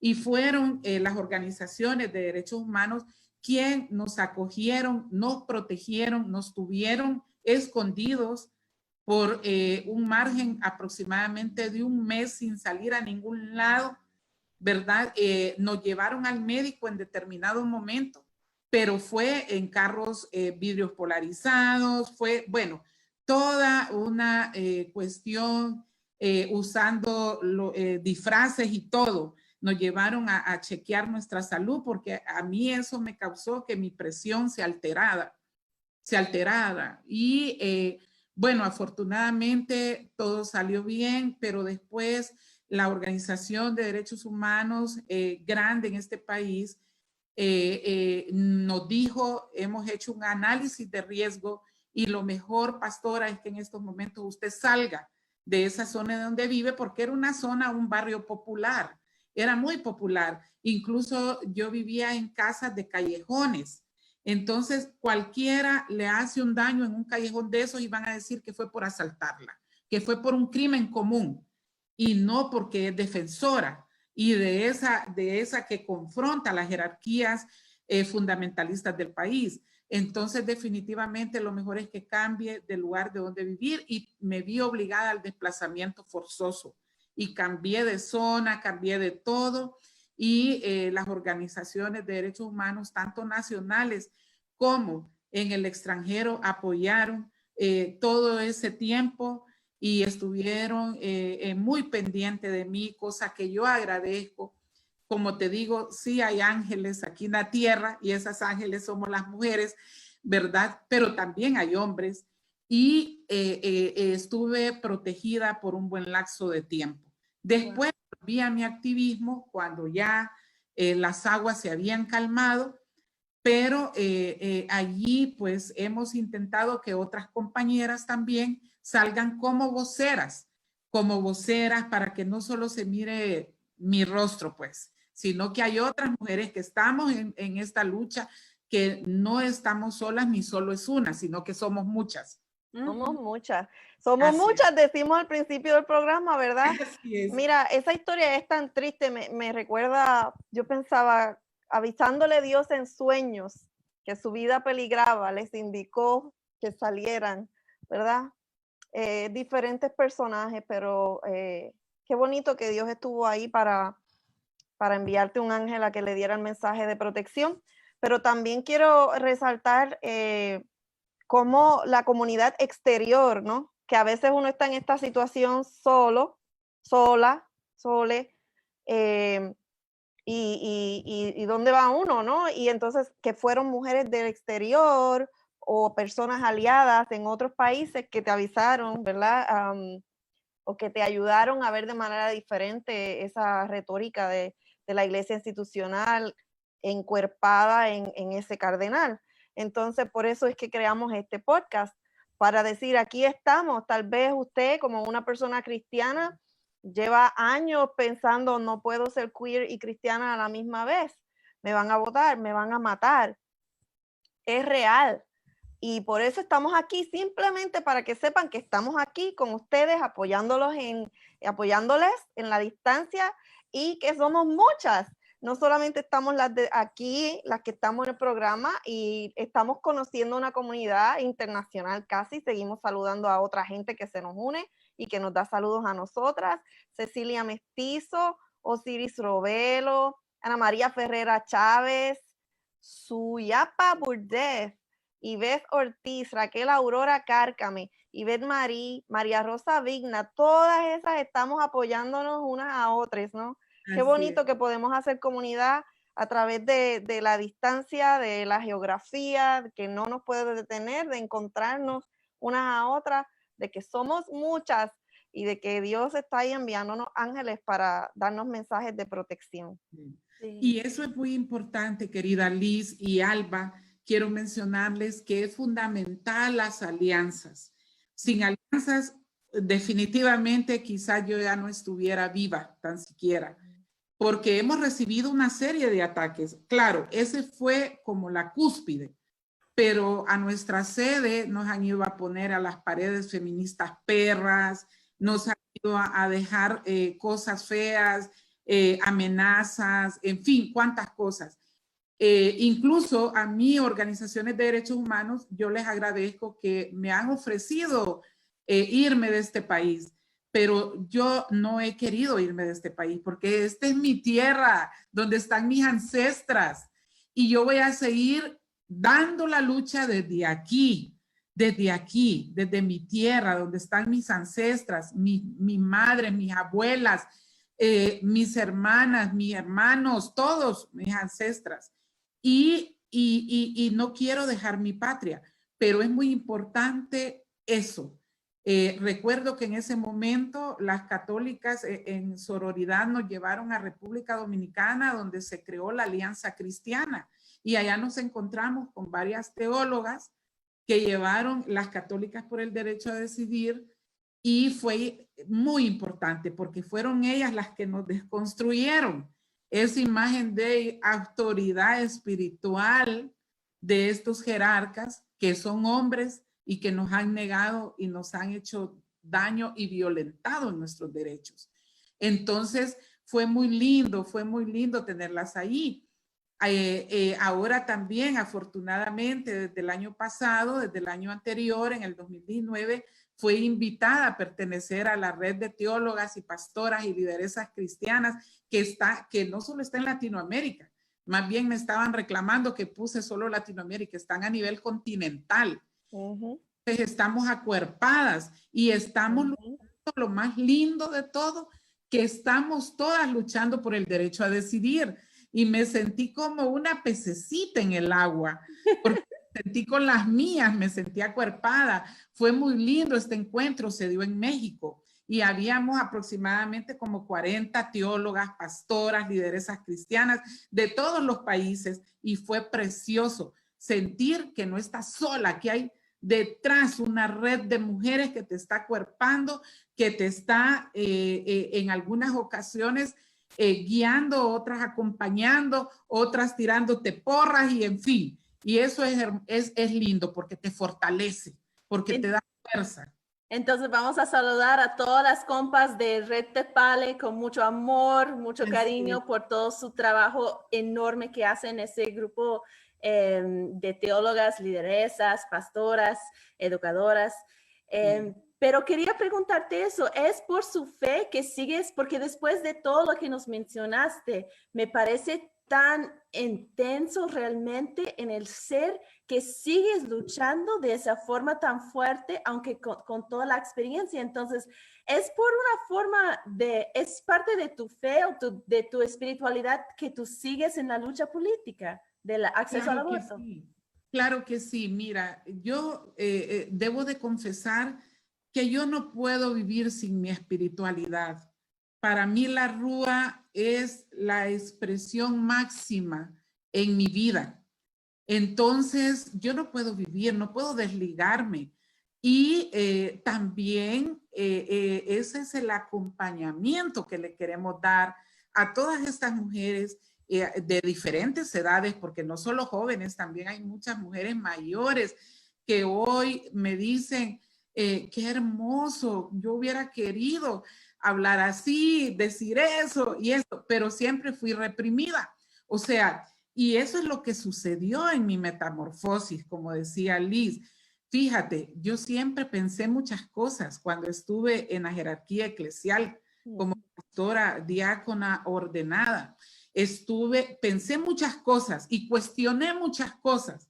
Y fueron las organizaciones de derechos humanos quienes nos acogieron, nos protegieron, nos tuvieron escondidos por un margen aproximadamente de un mes sin salir a ningún lado, ¿verdad? Nos llevaron al médico en determinado momento, pero fue en carros vidrios polarizados, fue, bueno, toda una cuestión usando disfraces y todo. Nos llevaron a chequear nuestra salud porque a mí eso me causó que mi presión se alterara. Y bueno, afortunadamente todo salió bien, pero después la Organización de Derechos Humanos grande en este país nos dijo, hemos hecho un análisis de riesgo y lo mejor, pastora, es que en estos momentos usted salga de esa zona donde vive, porque era una zona, un barrio popular, era muy popular. Incluso yo vivía en casas de callejones. Entonces, cualquiera le hace un daño en un callejón de esos y van a decir que fue por asaltarla, que fue por un crimen común y no porque es defensora y de esa que confronta las jerarquías fundamentalistas del país. Entonces, definitivamente lo mejor es que cambie del lugar de donde vivir, y me vi obligada al desplazamiento forzoso y cambié de zona, cambié de todo. Y las organizaciones de derechos humanos, tanto nacionales como en el extranjero, apoyaron todo ese tiempo y estuvieron muy pendientes de mí, cosa que yo agradezco. Como te digo, sí hay ángeles aquí en la tierra y esas ángeles somos las mujeres, ¿verdad? Pero también hay hombres, y estuve protegida por un buen lapso de tiempo. Después volví a mi activismo cuando ya las aguas se habían calmado, pero allí pues hemos intentado que otras compañeras también salgan como voceras para que no solo se mire mi rostro, pues, sino que hay otras mujeres que estamos en esta lucha, que no estamos solas ni solo es una, sino que somos muchas. Somos muchas. Somos muchas, decimos al principio del programa, ¿verdad? Así es. Mira, esa historia es tan triste, me recuerda, yo pensaba, avisándole Dios en sueños que su vida peligraba, les indicó que salieran, ¿verdad? Diferentes personajes, pero qué bonito que Dios estuvo ahí para enviarte un ángel a que le diera el mensaje de protección. Pero también quiero resaltar cómo la comunidad exterior, ¿no? Que a veces uno está en esta situación solo, sola, sole, y dónde va uno, ¿no? Y entonces que fueron mujeres del exterior o personas aliadas en otros países que te avisaron, ¿verdad? O que te ayudaron a ver de manera diferente esa retórica de la iglesia institucional encuerpada en ese cardenal. Entonces, por eso es que creamos este podcast, para decir, aquí estamos. Tal vez usted, como una persona cristiana, lleva años pensando, no puedo ser queer y cristiana a la misma vez. Me van a votar, me van a matar. Es real. Y por eso estamos aquí, simplemente para que sepan que estamos aquí con ustedes, apoyándoles en la distancia, y que somos muchas. No solamente estamos las de aquí, las que estamos en el programa, y estamos conociendo una comunidad internacional casi. Seguimos saludando a otra gente que se nos une y que nos da saludos a nosotras. Cecilia Mestizo, Osiris Robelo, Ana María Ferrera Chávez, Suyapa Burdez, Ivette Ortiz, Raquel Aurora Cárcame, Ivette Marí, María Rosa Vigna, todas esas estamos apoyándonos unas a otras, ¿no? Qué bonito que podemos hacer comunidad a través de la distancia, de la geografía, que no nos puede detener, de encontrarnos unas a otras, de que somos muchas y de que Dios está ahí enviándonos ángeles para darnos mensajes de protección. Sí. Y eso es muy importante, querida Liz y Alba. Quiero mencionarles que es fundamental las alianzas. Sin alianzas, definitivamente quizá yo ya no estuviera viva tan siquiera, porque hemos recibido una serie de ataques. Claro, ese fue como la cúspide, pero a nuestra sede nos han ido a poner a las paredes feministas perras, nos han ido a dejar cosas feas, amenazas, en fin, cuántas cosas. Incluso a mí, organizaciones de derechos humanos, yo les agradezco que me han ofrecido irme de este país, pero yo no he querido irme de este país porque esta es mi tierra, donde están mis ancestras, y yo voy a seguir dando la lucha desde aquí, desde mi tierra, donde están mis ancestras, mi madre, mis abuelas, mis hermanas, mis hermanos, todos mis ancestras. Y no quiero dejar mi patria, pero es muy importante eso. Recuerdo que en ese momento las católicas en sororidad nos llevaron a República Dominicana, donde se creó la Alianza Cristiana, y allá nos encontramos con varias teólogas que llevaron las católicas por el derecho a decidir, y fue muy importante porque fueron ellas las que nos desconstruyeron esa imagen de autoridad espiritual de estos jerarcas que son hombres y que nos han negado y nos han hecho daño y violentado nuestros derechos. Entonces fue muy lindo tenerlas ahí. Ahora también, afortunadamente, desde el año pasado, desde el año anterior, en el 2019, fue invitada a pertenecer a la red de teólogas y pastoras y lideresas cristianas que no solo está en Latinoamérica, más bien me estaban reclamando que puse solo Latinoamérica, están a nivel continental. Entonces estamos acuerpadas y estamos luchando, lo más lindo de todo, que estamos todas luchando por el derecho a decidir. Y me sentí como una pececita en el agua, porque me sentí con las mías, me sentí acuerpada. Fue muy lindo este encuentro, se dio en México, y habíamos aproximadamente como 40 teólogas, pastoras, lideresas cristianas de todos los países, y fue precioso sentir que no estás sola, que hay detrás una red de mujeres que te está acuerpando, que te está en algunas ocasiones guiando, otras acompañando, otras tirándote porras, y en fin. Y eso es lindo porque te fortalece, porque te da fuerza. Entonces vamos a saludar a todas las compas de Red Tepale con mucho amor, mucho cariño por todo su trabajo enorme que hacen ese grupo de teólogas, lideresas, pastoras, educadoras. Pero quería preguntarte eso, ¿es por su fe que sigues? Porque después de todo lo que nos mencionaste, me parece tan intenso realmente en el ser que sigues luchando de esa forma tan fuerte, aunque con toda la experiencia. Entonces, ¿es por una forma es parte de tu fe o de tu espiritualidad que tú sigues en la lucha política del acceso al aborto? Sí. Claro que sí. Mira, yo debo de confesar que yo no puedo vivir sin mi espiritualidad. Para mí la Rúa es la expresión máxima en mi vida. Entonces, yo no puedo vivir, no puedo desligarme. Y también ese es el acompañamiento que le queremos dar a todas estas mujeres de diferentes edades, porque no solo jóvenes, también hay muchas mujeres mayores que hoy me dicen, qué hermoso, yo hubiera querido hablar así, decir eso y esto, pero siempre fui reprimida. O sea, y eso es lo que sucedió en mi metamorfosis, como decía Liz. Fíjate, yo siempre pensé muchas cosas cuando estuve en la jerarquía eclesial como pastora diácona ordenada. Pensé muchas cosas y cuestioné muchas cosas,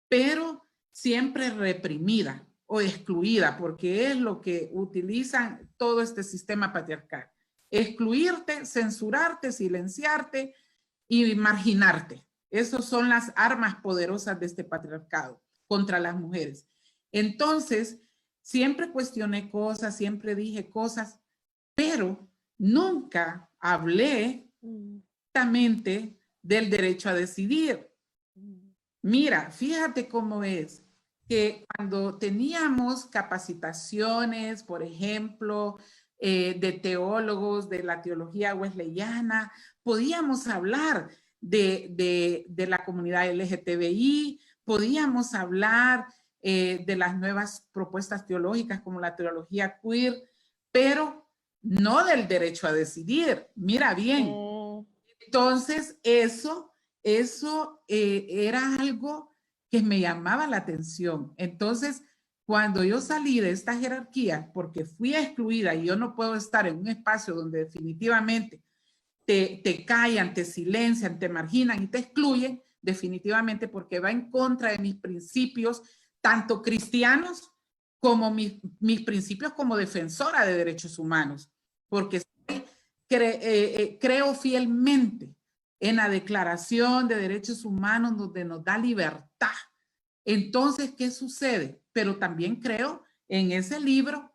pero siempre reprimida o excluida, porque es lo que utilizan todo este sistema patriarcal. Excluirte, censurarte, silenciarte y marginarte. Esas son las armas poderosas de este patriarcado contra las mujeres. Entonces, siempre cuestioné cosas, siempre dije cosas, pero nunca hablé directamente del derecho a decidir. Mira, fíjate cómo es que cuando teníamos capacitaciones, por ejemplo, de teólogos de la teología wesleyana, podíamos hablar de la comunidad LGTBI, podíamos hablar de las nuevas propuestas teológicas como la teología queer, pero no del derecho a decidir. Mira bien. Entonces, eso era algo que me llamaba la atención. Entonces, cuando yo salí de esta jerarquía, porque fui excluida y yo no puedo estar en un espacio donde definitivamente te callan, te silencian, te marginan y te excluyen, definitivamente porque va en contra de mis principios, tanto cristianos como mis principios como defensora de derechos humanos, porque creo fielmente en la Declaración de Derechos Humanos donde nos da libertad. Entonces, ¿qué sucede? Pero también creo en ese libro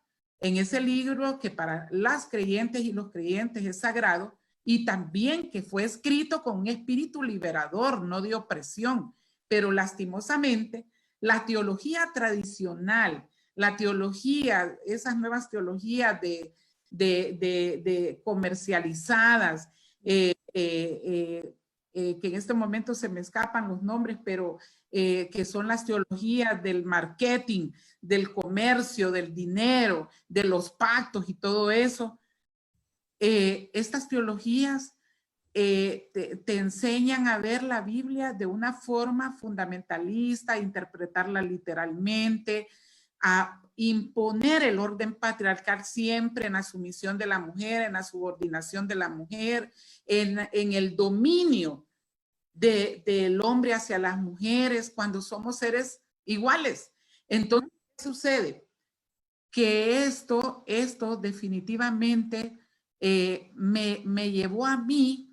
que para las creyentes y los creyentes es sagrado y también que fue escrito con un espíritu liberador, no de opresión. Pero lastimosamente, la teología tradicional, la teología, esas nuevas teologías de comercializadas, que en este momento se me escapan los nombres, pero que son las teologías del marketing, del comercio, del dinero, de los pactos y todo eso. Estas teologías te enseñan a ver la Biblia de una forma fundamentalista, a interpretarla literalmente, a imponer el orden patriarcal siempre en la sumisión de la mujer, en la subordinación de la mujer, en el dominio del hombre hacia las mujeres cuando somos seres iguales. Entonces, ¿qué sucede? Que esto definitivamente me llevó a mí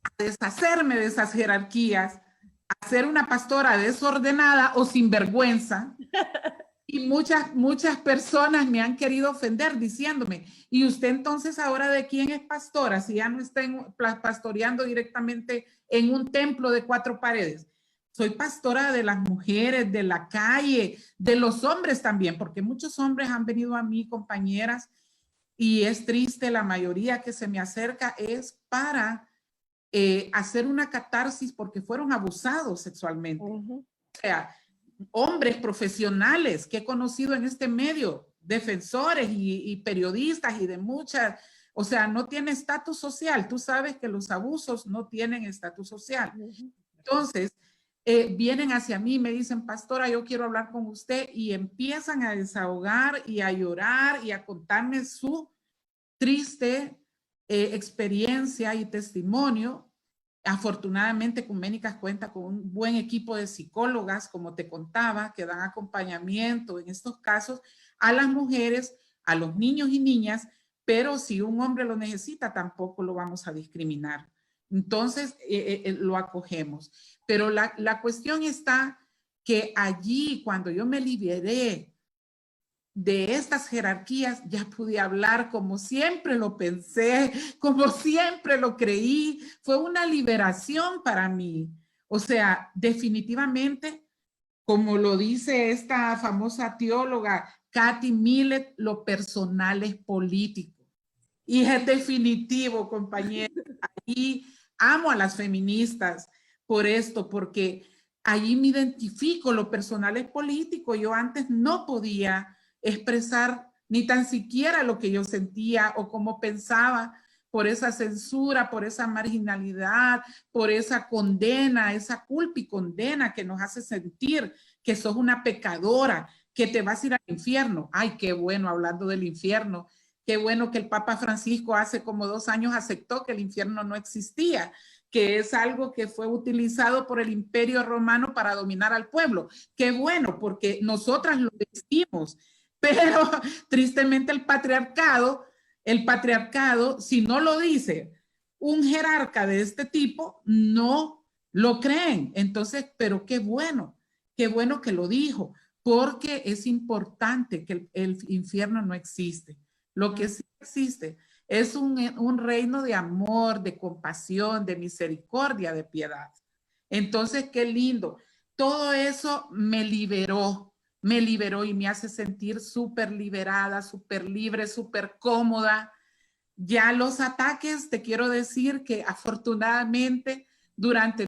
a deshacerme de esas jerarquías, a ser una pastora desordenada o sinvergüenza. Y muchas personas me han querido ofender diciéndome, ¿y usted entonces ahora de quién es pastora? Si ya no está pastoreando directamente en un templo de 4 paredes. Soy pastora de las mujeres, de la calle, de los hombres también, porque muchos hombres han venido a mí, compañeras, y es triste, la mayoría que se me acerca es para hacer una catarsis porque fueron abusados sexualmente. O sea, hombres profesionales que he conocido en este medio, defensores y periodistas y de muchas, o sea, no tiene estatus social. Tú sabes que los abusos no tienen estatus social. Entonces, vienen hacia mí y me dicen, pastora, yo quiero hablar con usted, y empiezan a desahogar y a llorar y a contarme su triste experiencia y testimonio. Afortunadamente, Ecuménicas cuenta con un buen equipo de psicólogas, como te contaba, que dan acompañamiento en estos casos a las mujeres, a los niños y niñas, pero si un hombre lo necesita, tampoco lo vamos a discriminar. Entonces, lo acogemos. Pero la cuestión está que allí, cuando yo me liberé de estas jerarquías, ya pude hablar como siempre lo pensé, como siempre lo creí. Fue una liberación para mí. O sea, definitivamente, como lo dice esta famosa teóloga Kathy Millett, lo personal es político. Y es definitivo, compañeros. Y amo a las feministas por esto, porque allí me identifico, lo personal es político. Yo antes no podía expresar ni tan siquiera lo que yo sentía o cómo pensaba por esa censura, por esa marginalidad, por esa condena, esa culpa y condena que nos hace sentir que sos una pecadora, que te vas a ir al infierno. Ay, qué bueno, hablando del infierno. Qué bueno que el Papa Francisco hace como 2 años aceptó que el infierno no existía, que es algo que fue utilizado por el Imperio Romano para dominar al pueblo. Qué bueno, porque nosotras lo decimos, pero tristemente el patriarcado, si no lo dice un jerarca de este tipo, no lo creen. Entonces, pero qué bueno que lo dijo, porque es importante que el infierno no existe. Lo que sí existe es un reino de amor, de compasión, de misericordia, de piedad. Entonces, qué lindo. Todo eso me liberó y me hace sentir súper liberada, súper libre, súper cómoda. Ya los ataques, te quiero decir que afortunadamente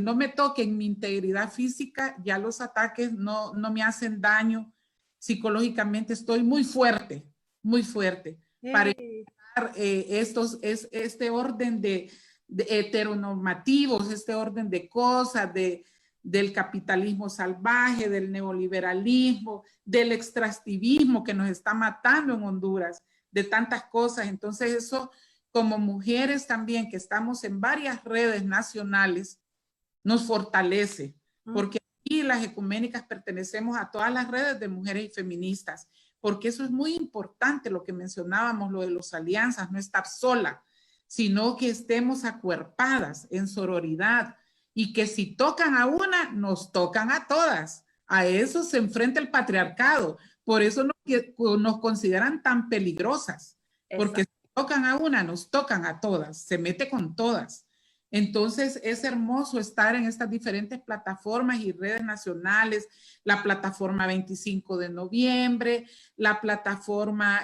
no me toquen mi integridad física, ya los ataques no me hacen daño. Psicológicamente estoy muy fuerte para evitar este orden de heteronormativos, este orden de cosas, del capitalismo salvaje, del neoliberalismo, del extractivismo que nos está matando en Honduras, de tantas cosas. Entonces eso, como mujeres también que estamos en varias redes nacionales, nos fortalece, porque aquí las ecuménicas pertenecemos a todas las redes de mujeres y feministas, porque eso es muy importante, lo que mencionábamos, lo de las alianzas, no estar sola, sino que estemos acuerpadas en sororidad y que si tocan a una, nos tocan a todas. A eso se enfrenta el patriarcado. Por eso nos consideran tan peligrosas, porque si tocan a una, nos tocan a todas, se mete con todas. Entonces es hermoso estar en estas diferentes plataformas y redes nacionales, la plataforma 25 de noviembre, la plataforma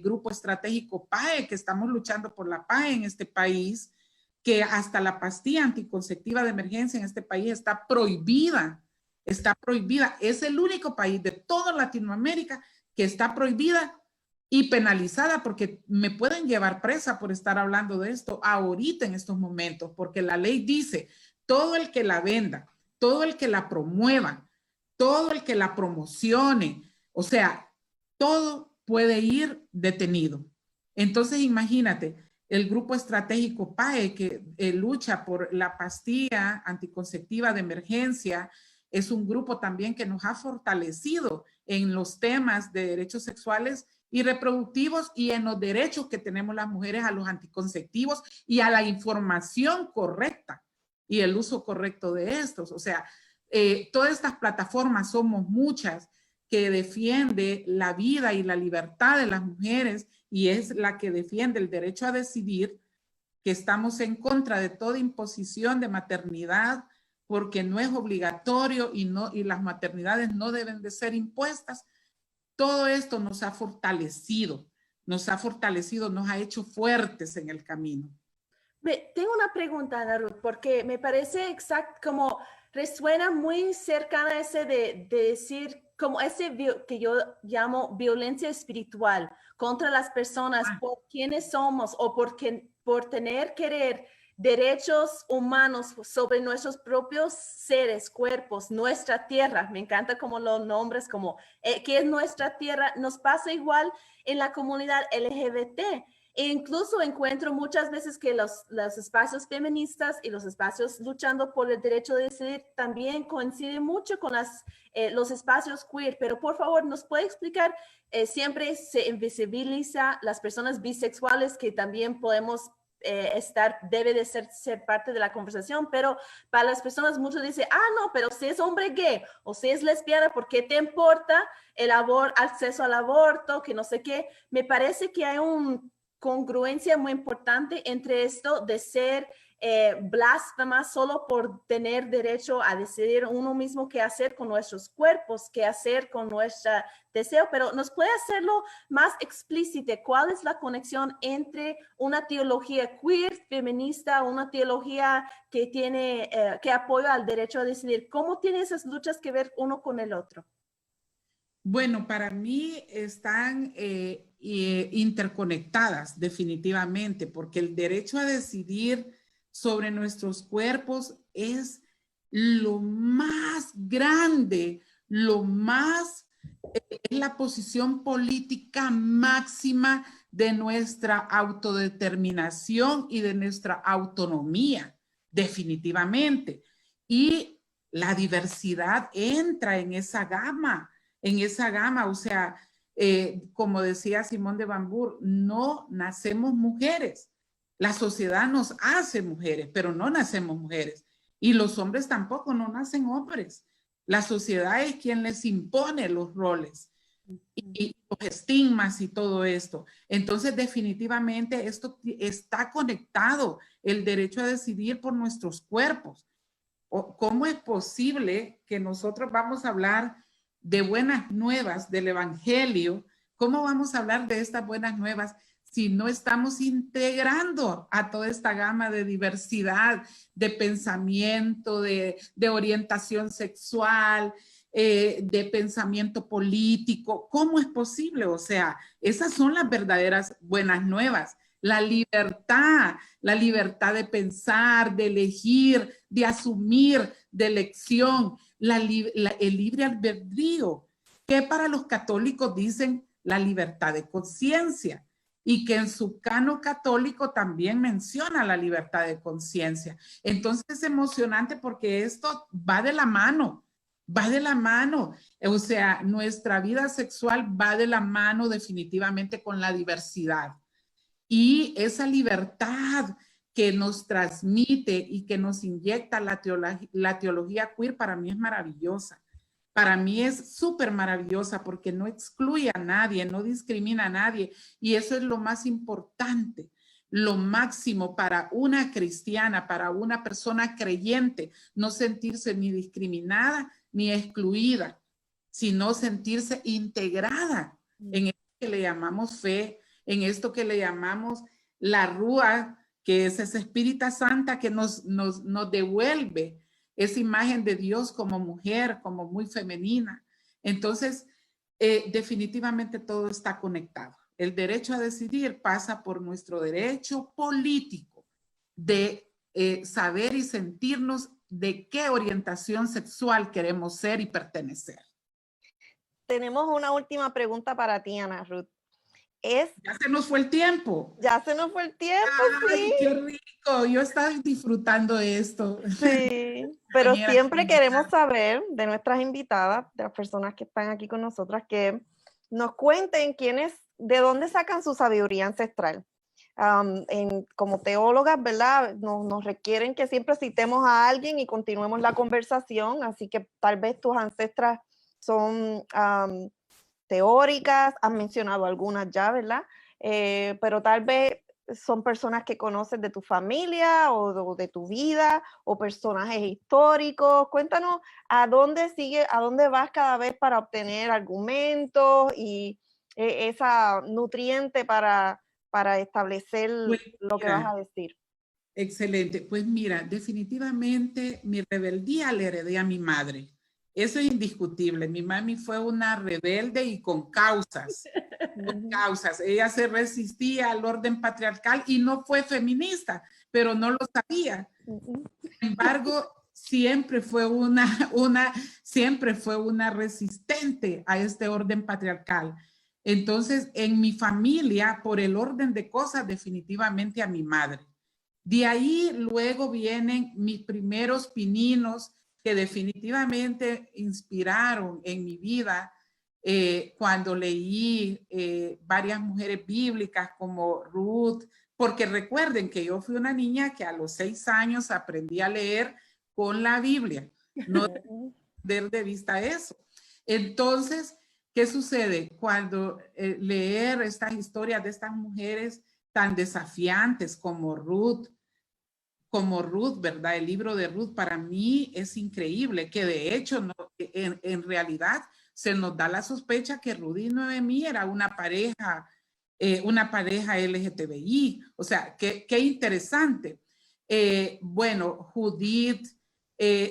Grupo Estratégico PAE, que estamos luchando por la PAE en este país, que hasta la pastilla anticonceptiva de emergencia en este país está prohibida. Está prohibida. Es el único país de toda Latinoamérica que está prohibida y penalizada, porque me pueden llevar presa por estar hablando de esto ahorita en estos momentos, porque la ley dice, todo el que la venda, todo el que la promueva, todo el que la promocione, o sea, todo puede ir detenido. Entonces, imagínate, el Grupo Estratégico PAE, que lucha por la pastilla anticonceptiva de emergencia, es un grupo también que nos ha fortalecido en los temas de derechos sexuales y reproductivos y en los derechos que tenemos las mujeres a los anticonceptivos y a la información correcta y el uso correcto de estos. O sea, todas estas plataformas, somos muchas, que defiende la vida y la libertad de las mujeres y es la que defiende el derecho a decidir, que estamos en contra de toda imposición de maternidad, porque no es obligatorio y las maternidades no deben de ser impuestas. Todo esto nos ha fortalecido, nos ha hecho fuertes en el camino. Tengo una pregunta, Ana Ruth, porque me parece como resuena muy cercana a ese de decir, como ese que yo llamo violencia espiritual contra las personas por quienes somos o por querer derechos humanos sobre nuestros propios seres, cuerpos, nuestra tierra. Me encanta como los nombres, como que es nuestra tierra. Nos pasa igual en la comunidad LGBT. E incluso encuentro muchas veces que los espacios feministas y los espacios luchando por el derecho de decidir también coinciden mucho con los espacios queer. Pero por favor, ¿nos puede explicar? Siempre se invisibiliza las personas bisexuales, que también podemos debe de ser parte de la conversación, pero para las personas muchos dicen, no, pero si es hombre gay o si es lesbiana, ¿por qué te importa el acceso al aborto? Que no sé qué. Me parece que hay congruencia muy importante entre esto de ser blasfemas solo por tener derecho a decidir uno mismo qué hacer con nuestros cuerpos, qué hacer con nuestro deseo, pero nos puede hacerlo más explícito. ¿Cuál es la conexión entre una teología queer, feminista, una teología que tiene, que apoya al derecho a decidir? ¿Cómo tienen esas luchas que ver uno con el otro? Bueno, para mí están interconectadas definitivamente, porque el derecho a decidir sobre nuestros cuerpos es lo más grande, es la posición política máxima de nuestra autodeterminación y de nuestra autonomía, definitivamente. Y la diversidad entra en esa gama, o sea, como decía Simón de Beauvoir, no nacemos mujeres. La sociedad nos hace mujeres, pero no nacemos mujeres. Y los hombres tampoco, no nacen hombres. La sociedad es quien les impone los roles y los estigmas y todo esto. Entonces, definitivamente esto está conectado, el derecho a decidir por nuestros cuerpos. ¿Cómo es posible que nosotros vamos a hablar de buenas nuevas del Evangelio? ¿Cómo vamos a hablar de estas buenas nuevas si no estamos integrando a toda esta gama de diversidad, de pensamiento, de orientación sexual, de pensamiento político? ¿Cómo es posible? O sea, esas son las verdaderas buenas nuevas. La libertad de pensar, de elegir, de asumir, de elección, el libre albedrío, que para los católicos dicen la libertad de conciencia, y que en su cano católico también menciona la libertad de conciencia. Entonces es emocionante porque esto va de la mano. O sea, nuestra vida sexual va de la mano definitivamente con la diversidad. Y esa libertad que nos transmite y que nos inyecta la teología queer para mí es maravillosa. Para mí es súper maravillosa porque no excluye a nadie, no discrimina a nadie. Y eso es lo más importante, lo máximo para una cristiana, para una persona creyente, no sentirse ni discriminada ni excluida, sino sentirse integrada en esto que le llamamos fe, en esto que le llamamos la Rúa, que es esa Espíritu Santa que nos devuelve esa imagen de Dios como mujer, como muy femenina. Entonces, definitivamente todo está conectado. El derecho a decidir pasa por nuestro derecho político de saber y sentirnos de qué orientación sexual queremos ser y pertenecer. Tenemos una última pregunta para ti, Ana Ruth. Ya se nos fue el tiempo. Ya se nos fue el tiempo, ¡ay, sí! qué rico! Yo estaba disfrutando de esto. Sí, pero siempre queremos saber de nuestras invitadas, de las personas que están aquí con nosotras, que nos cuenten de dónde sacan su sabiduría ancestral. Como teólogas, ¿verdad? Nos requieren que siempre citemos a alguien y continuemos la conversación, así que tal vez tus ancestras son teóricas, has mencionado algunas ya, ¿verdad? Pero tal vez son personas que conoces de tu familia o de tu vida o personajes históricos. Cuéntanos a dónde vas cada vez para obtener argumentos y esa nutriente para establecer lo que vas a decir. Excelente. Pues mira, definitivamente mi rebeldía le heredé a mi madre. Eso es indiscutible. Mi mami fue una rebelde y con causas. Con causas. Ella se resistía al orden patriarcal y no fue feminista, pero no lo sabía. Sin embargo, siempre fue siempre fue una resistente a este orden patriarcal. Entonces, en mi familia, por el orden de cosas, definitivamente a mi madre. De ahí luego vienen mis primeros pininos que definitivamente inspiraron en mi vida cuando leí varias mujeres bíblicas como Ruth, porque recuerden que yo fui una niña que a los 6 años aprendí a leer con la Biblia, no perder de vista eso. Entonces, ¿qué sucede? Cuando leer estas historias de estas mujeres tan desafiantes como Ruth, como Ruth, ¿verdad? El libro de Ruth para mí es increíble, que de hecho no, en realidad se nos da la sospecha que Ruth y Noemí era una pareja LGTBI. O sea, qué interesante. Bueno, Judith,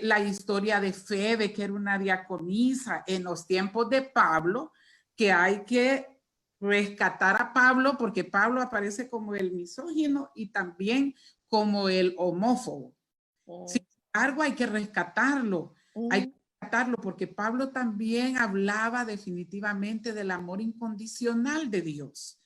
la historia de Febe, que era una diaconisa en los tiempos de Pablo, que hay que rescatar a Pablo porque Pablo aparece como el misógino y también como el homófobo. Sin embargo, hay que rescatarlo. Hay que rescatarlo porque Pablo también hablaba definitivamente del amor incondicional de Dios.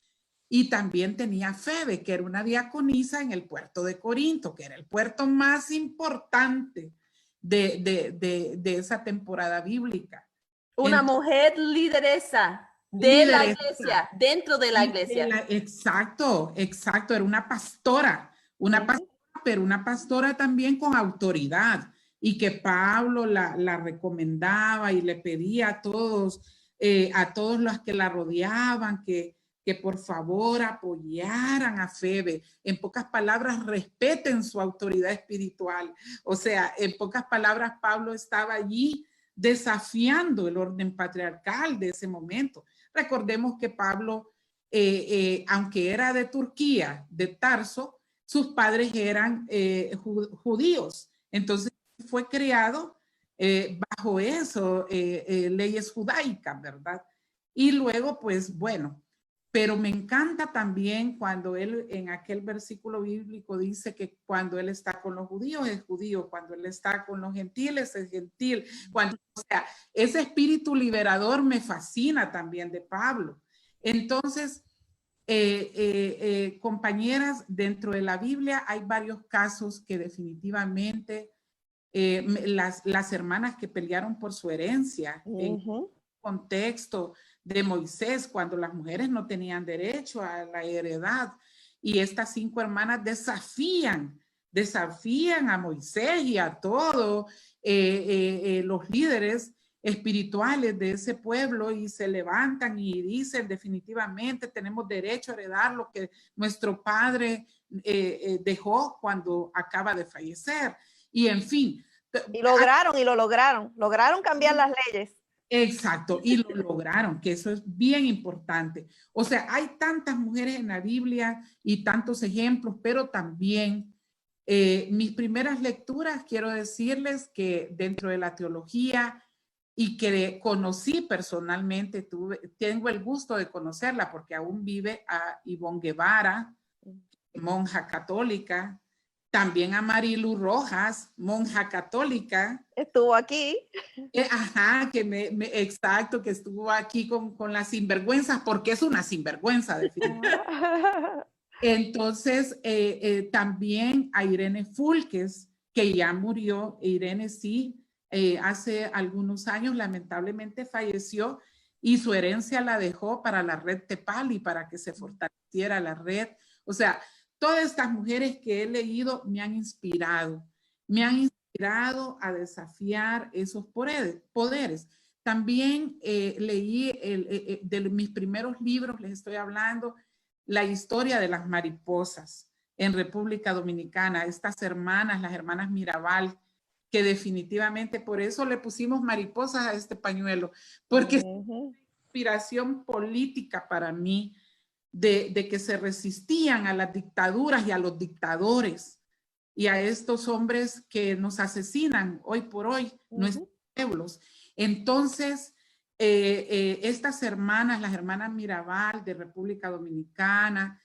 Y también tenía Febe, que era una diaconisa en el puerto de Corinto, que era el puerto más importante de esa temporada bíblica. Una mujer lideresa de la iglesia, dentro de la iglesia. Exacto, era una pastora, pero una pastora también con autoridad, y que Pablo la recomendaba y le pedía a todos los que la rodeaban que por favor apoyaran a Febe. En pocas palabras, respeten su autoridad espiritual. O sea, en pocas palabras, Pablo estaba allí desafiando el orden patriarcal de ese momento. Recordemos que Pablo, aunque era de Turquía, de Tarso, sus padres eran judíos. Entonces fue criado bajo eso, leyes judaicas, ¿verdad? Y luego, pues bueno, pero me encanta también cuando él en aquel versículo bíblico dice que cuando él está con los judíos es judío, cuando él está con los gentiles es gentil. O sea, ese espíritu liberador me fascina también de Pablo. Entonces, compañeras, dentro de la Biblia hay varios casos que definitivamente las hermanas que pelearon por su herencia, en contexto de Moisés, cuando las mujeres no tenían derecho a la heredad, y estas 5 hermanas desafían a Moisés y a todos los líderes espirituales de ese pueblo, y se levantan y dicen definitivamente tenemos derecho a heredar lo que nuestro padre dejó cuando acaba de fallecer. Y en fin. Y lo lograron cambiar las leyes. Exacto, y lo lograron, que eso es bien importante. O sea, hay tantas mujeres en la Biblia y tantos ejemplos, pero también mis primeras lecturas, quiero decirles que dentro de la teología y que conocí personalmente, tengo el gusto de conocerla porque aún vive a Ivonne Guevara, monja católica. También a Marilu Rojas, monja católica. Estuvo aquí. Exacto, que estuvo aquí con las sinvergüenzas, porque es una sinvergüenza, definitivamente. Entonces, también a Irene Fulques, que ya murió. Irene sí, hace algunos años lamentablemente falleció, y su herencia la dejó para la red Tepali, para que se fortaleciera la red. O sea, todas estas mujeres que he leído me han inspirado a desafiar esos poderes. También leí de mis primeros libros, les estoy hablando, la historia de las mariposas en República Dominicana, estas hermanas, las hermanas Mirabal, que definitivamente por eso le pusimos mariposas a este pañuelo, porque es una inspiración política para mí, de que se resistían a las dictaduras y a los dictadores y a estos hombres que nos asesinan hoy por hoy, nuestros pueblos. Entonces, estas hermanas, las hermanas Mirabal de República Dominicana,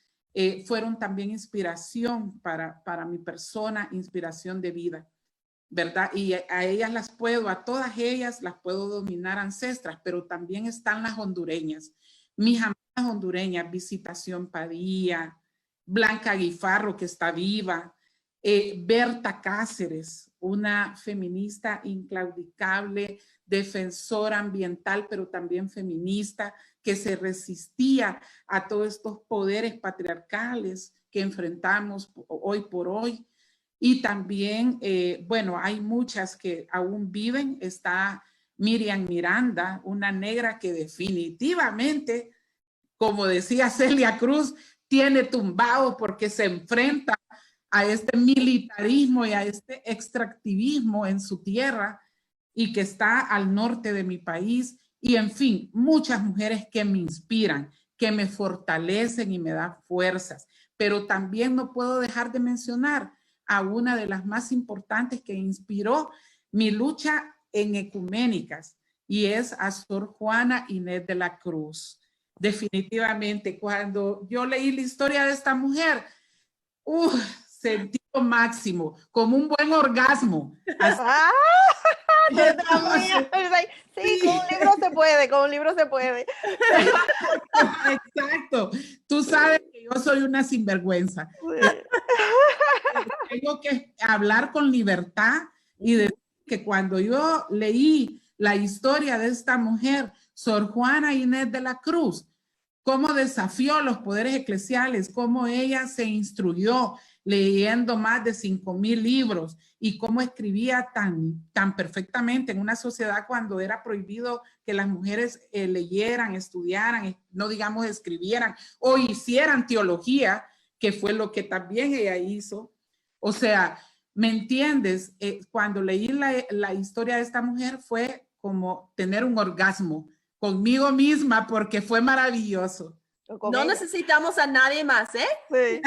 fueron también inspiración para mi persona, inspiración de vida, ¿verdad? Y a ellas a todas ellas las puedo dominar ancestras, pero también están las hondureñas. Mis amigas hondureñas, Visitación Padilla, Blanca Guifarro, que está viva, Berta Cáceres, una feminista inclaudicable, defensora ambiental, pero también feminista, que se resistía a todos estos poderes patriarcales que enfrentamos hoy por hoy. Y también, bueno, hay muchas que aún viven. Está Miriam Miranda, una negra que definitivamente, como decía Celia Cruz, tiene tumbado porque se enfrenta a este militarismo y a este extractivismo en su tierra y que está al norte de mi país. Y en fin, muchas mujeres que me inspiran, que me fortalecen y me dan fuerzas. Pero también no puedo dejar de mencionar a una de las más importantes que inspiró mi lucha en ecuménicas, y es a Sor Juana Inés de la Cruz. Definitivamente, cuando yo leí la historia de esta mujer, sentí lo máximo, como un buen orgasmo. ¡Ah! Sí, con un libro se puede, con un libro se puede. Exacto. Tú sabes que yo soy una sinvergüenza. Sí. Tengo que hablar con libertad y decir que cuando yo leí la historia de esta mujer, Sor Juana Inés de la Cruz, cómo desafió los poderes eclesiales, cómo ella se instruyó leyendo más de 5,000 libros y cómo escribía tan perfectamente en una sociedad cuando era prohibido que las mujeres leyeran, estudiaran, no digamos escribieran o hicieran teología, que fue lo que también ella hizo. O sea, ¿me entiendes? Cuando leí la historia de esta mujer fue como tener un orgasmo conmigo misma porque fue maravilloso. No necesitamos a nadie más, ¿eh? Sí.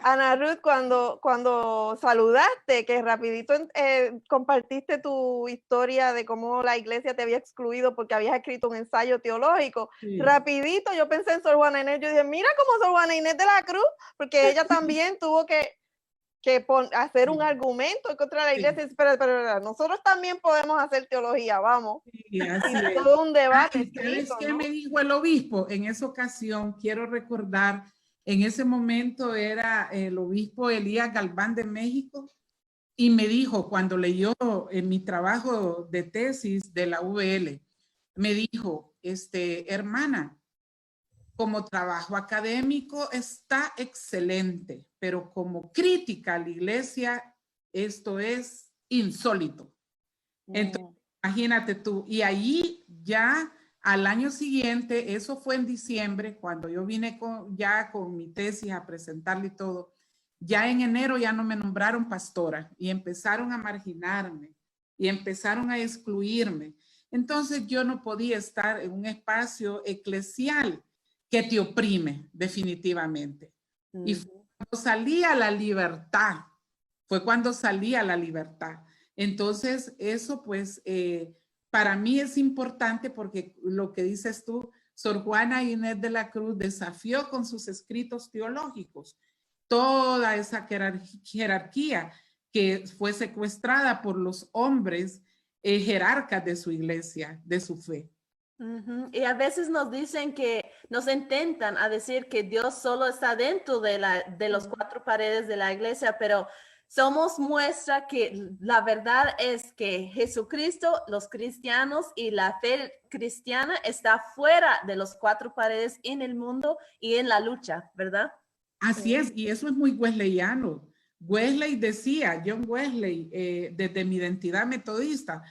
Ana Ruth, cuando saludaste, que rapidito compartiste tu historia de cómo la iglesia te había excluido porque habías escrito un ensayo teológico, sí. Rapidito yo pensé en Sor Juana Inés, yo dije, mira cómo Sor Juana Inés de la Cruz, porque ella también tuvo que hacer un argumento contra la iglesia, sí. pero nosotros también podemos hacer teología, vamos. Sí, así y todo un debate. ¿Sabes qué me dijo el obispo? En esa ocasión, quiero recordar, en ese momento era el obispo Elías Galván de México, y me dijo, cuando leyó en mi trabajo de tesis de la UVL, me dijo, hermana, como trabajo académico está excelente, pero como crítica a la iglesia, esto es insólito. Entonces, imagínate tú, y ahí ya al año siguiente, eso fue en diciembre, cuando yo vine ya con mi tesis a presentarle y todo, ya en enero ya no me nombraron pastora y empezaron a marginarme y empezaron a excluirme. Entonces yo no podía estar en un espacio eclesial que te oprime definitivamente. Y fue cuando salí a la libertad, Entonces eso pues para mí es importante porque lo que dices tú, Sor Juana Inés de la Cruz desafió con sus escritos teológicos toda esa jerarquía que fue secuestrada por los hombres jerarcas de su iglesia, de su fe. Y a veces nos dicen que nos intentan a decir que Dios solo está dentro de los cuatro paredes de la iglesia, pero somos muestra que la verdad es que Jesucristo, los cristianos y la fe cristiana está fuera de los cuatro paredes en el mundo y en la lucha, ¿verdad? Así es, y eso es muy wesleyano. Wesley decía, John Wesley, desde mi identidad metodista,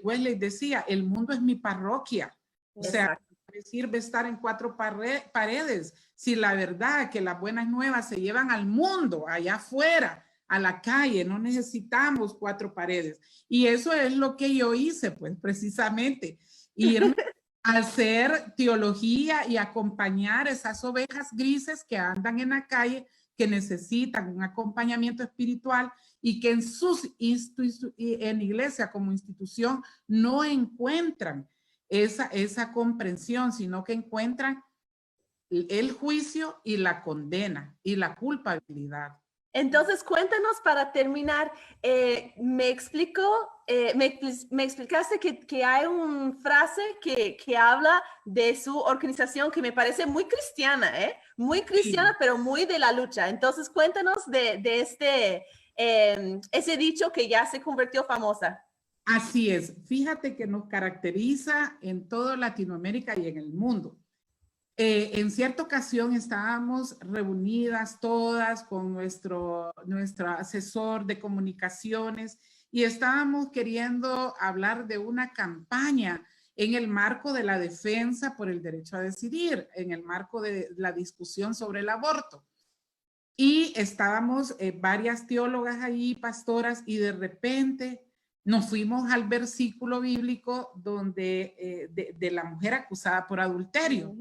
Wesley decía, el mundo es mi parroquia. O sea, me sirve estar en cuatro paredes si la verdad que las buenas nuevas se llevan al mundo, allá afuera, a la calle, no necesitamos cuatro paredes. Y eso es lo que yo hice, pues, precisamente. Irme a hacer teología y acompañar esas ovejas grises que andan en la calle, que necesitan un acompañamiento espiritual y que en iglesia como institución no encuentran esa comprensión, sino que encuentran el juicio y la condena y la culpabilidad. Entonces, cuéntanos para terminar, me explicaste que hay una frase que habla de su organización que me parece muy cristiana, muy cristiana, sí. Pero muy de la lucha. Entonces, cuéntanos de ese dicho que ya se convirtió famosa. Así es. Fíjate que nos caracteriza en toda Latinoamérica y en el mundo. En cierta ocasión estábamos reunidas todas con nuestro asesor de comunicaciones y estábamos queriendo hablar de una campaña en el marco de la defensa por el derecho a decidir, en el marco de la discusión sobre el aborto. Y estábamos varias teólogas allí, pastoras, y de repente nos fuimos al versículo bíblico donde de la mujer acusada por adulterio.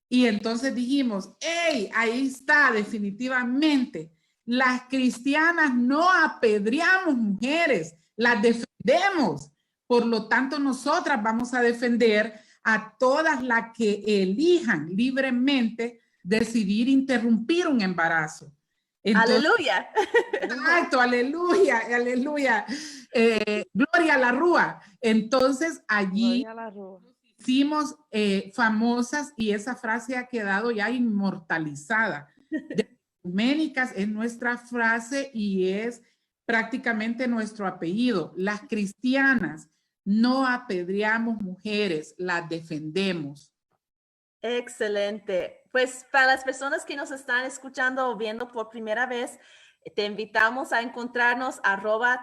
Y entonces dijimos, hey, ahí está, definitivamente. Las cristianas no apedreamos mujeres, las defendemos. Por lo tanto, nosotras vamos a defender a todas las que elijan libremente decidir interrumpir un embarazo. Entonces, ¡aleluya! Exacto, aleluya, aleluya. Gloria a la Rúa. Entonces, allí hicimos famosas y esa frase ha quedado ya inmortalizada. Ecuménicas es nuestra frase y es prácticamente nuestro apellido. Las cristianas no apedreamos mujeres, las defendemos. Excelente. Pues para las personas que nos están escuchando o viendo por primera vez, te invitamos a encontrarnos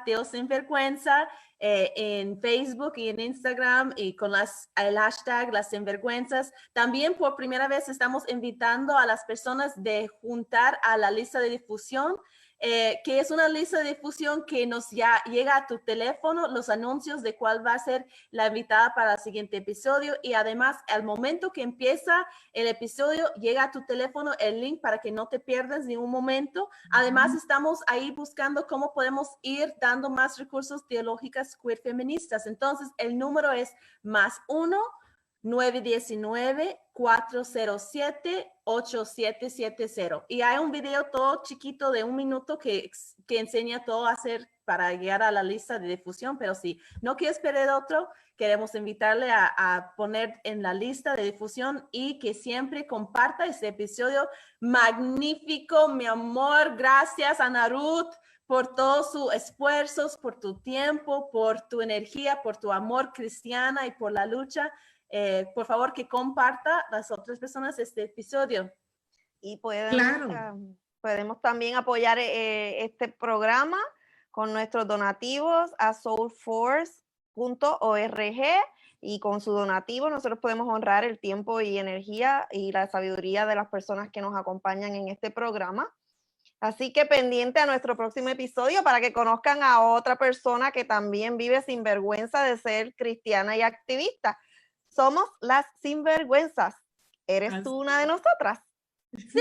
@teosinvergüenza en Facebook y en Instagram y con el hashtag Las Sinvergüenzas. También por primera vez estamos invitando a las personas de juntar a la lista de difusión, que es una lista de difusión que nos ya llega a tu teléfono, los anuncios de cuál va a ser la invitada para el siguiente episodio, y además al momento que empieza el episodio llega a tu teléfono el link para que no te pierdas ni un momento. Además estamos ahí buscando cómo podemos ir dando más recursos teológicas queer feministas. Entonces el número es +1 919-407-8770. Y hay un video todo chiquito de 1 minuto que enseña todo a hacer para llegar a la lista de difusión. Pero si no quieres perder otro, queremos invitarle a poner en la lista de difusión y que siempre comparta este episodio magnífico, mi amor. Gracias, Ana Ruth, por todos sus esfuerzos, por tu tiempo, por tu energía, por tu amor cristiana y por la lucha. Por favor, que comparta las otras personas este episodio. Y podemos también apoyar este programa con nuestros donativos a soulforce.org, y con su donativo nosotros podemos honrar el tiempo y energía y la sabiduría de las personas que nos acompañan en este programa. Así que pendiente a nuestro próximo episodio para que conozcan a otra persona que también vive sin vergüenza de ser cristiana y activista. Somos las Sinvergüenzas. ¿Eres tú una de nosotras? ¡Sí!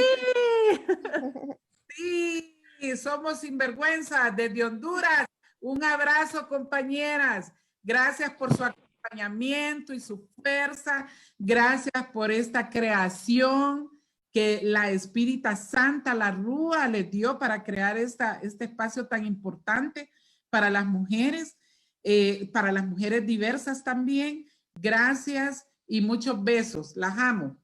Sí, somos Sinvergüenzas desde Honduras. Un abrazo, compañeras. Gracias por su acompañamiento y su fuerza. Gracias por esta creación que la Espírita Santa, la Rúa, les dio para crear este espacio tan importante para las mujeres diversas también. Gracias y muchos besos. Las amo.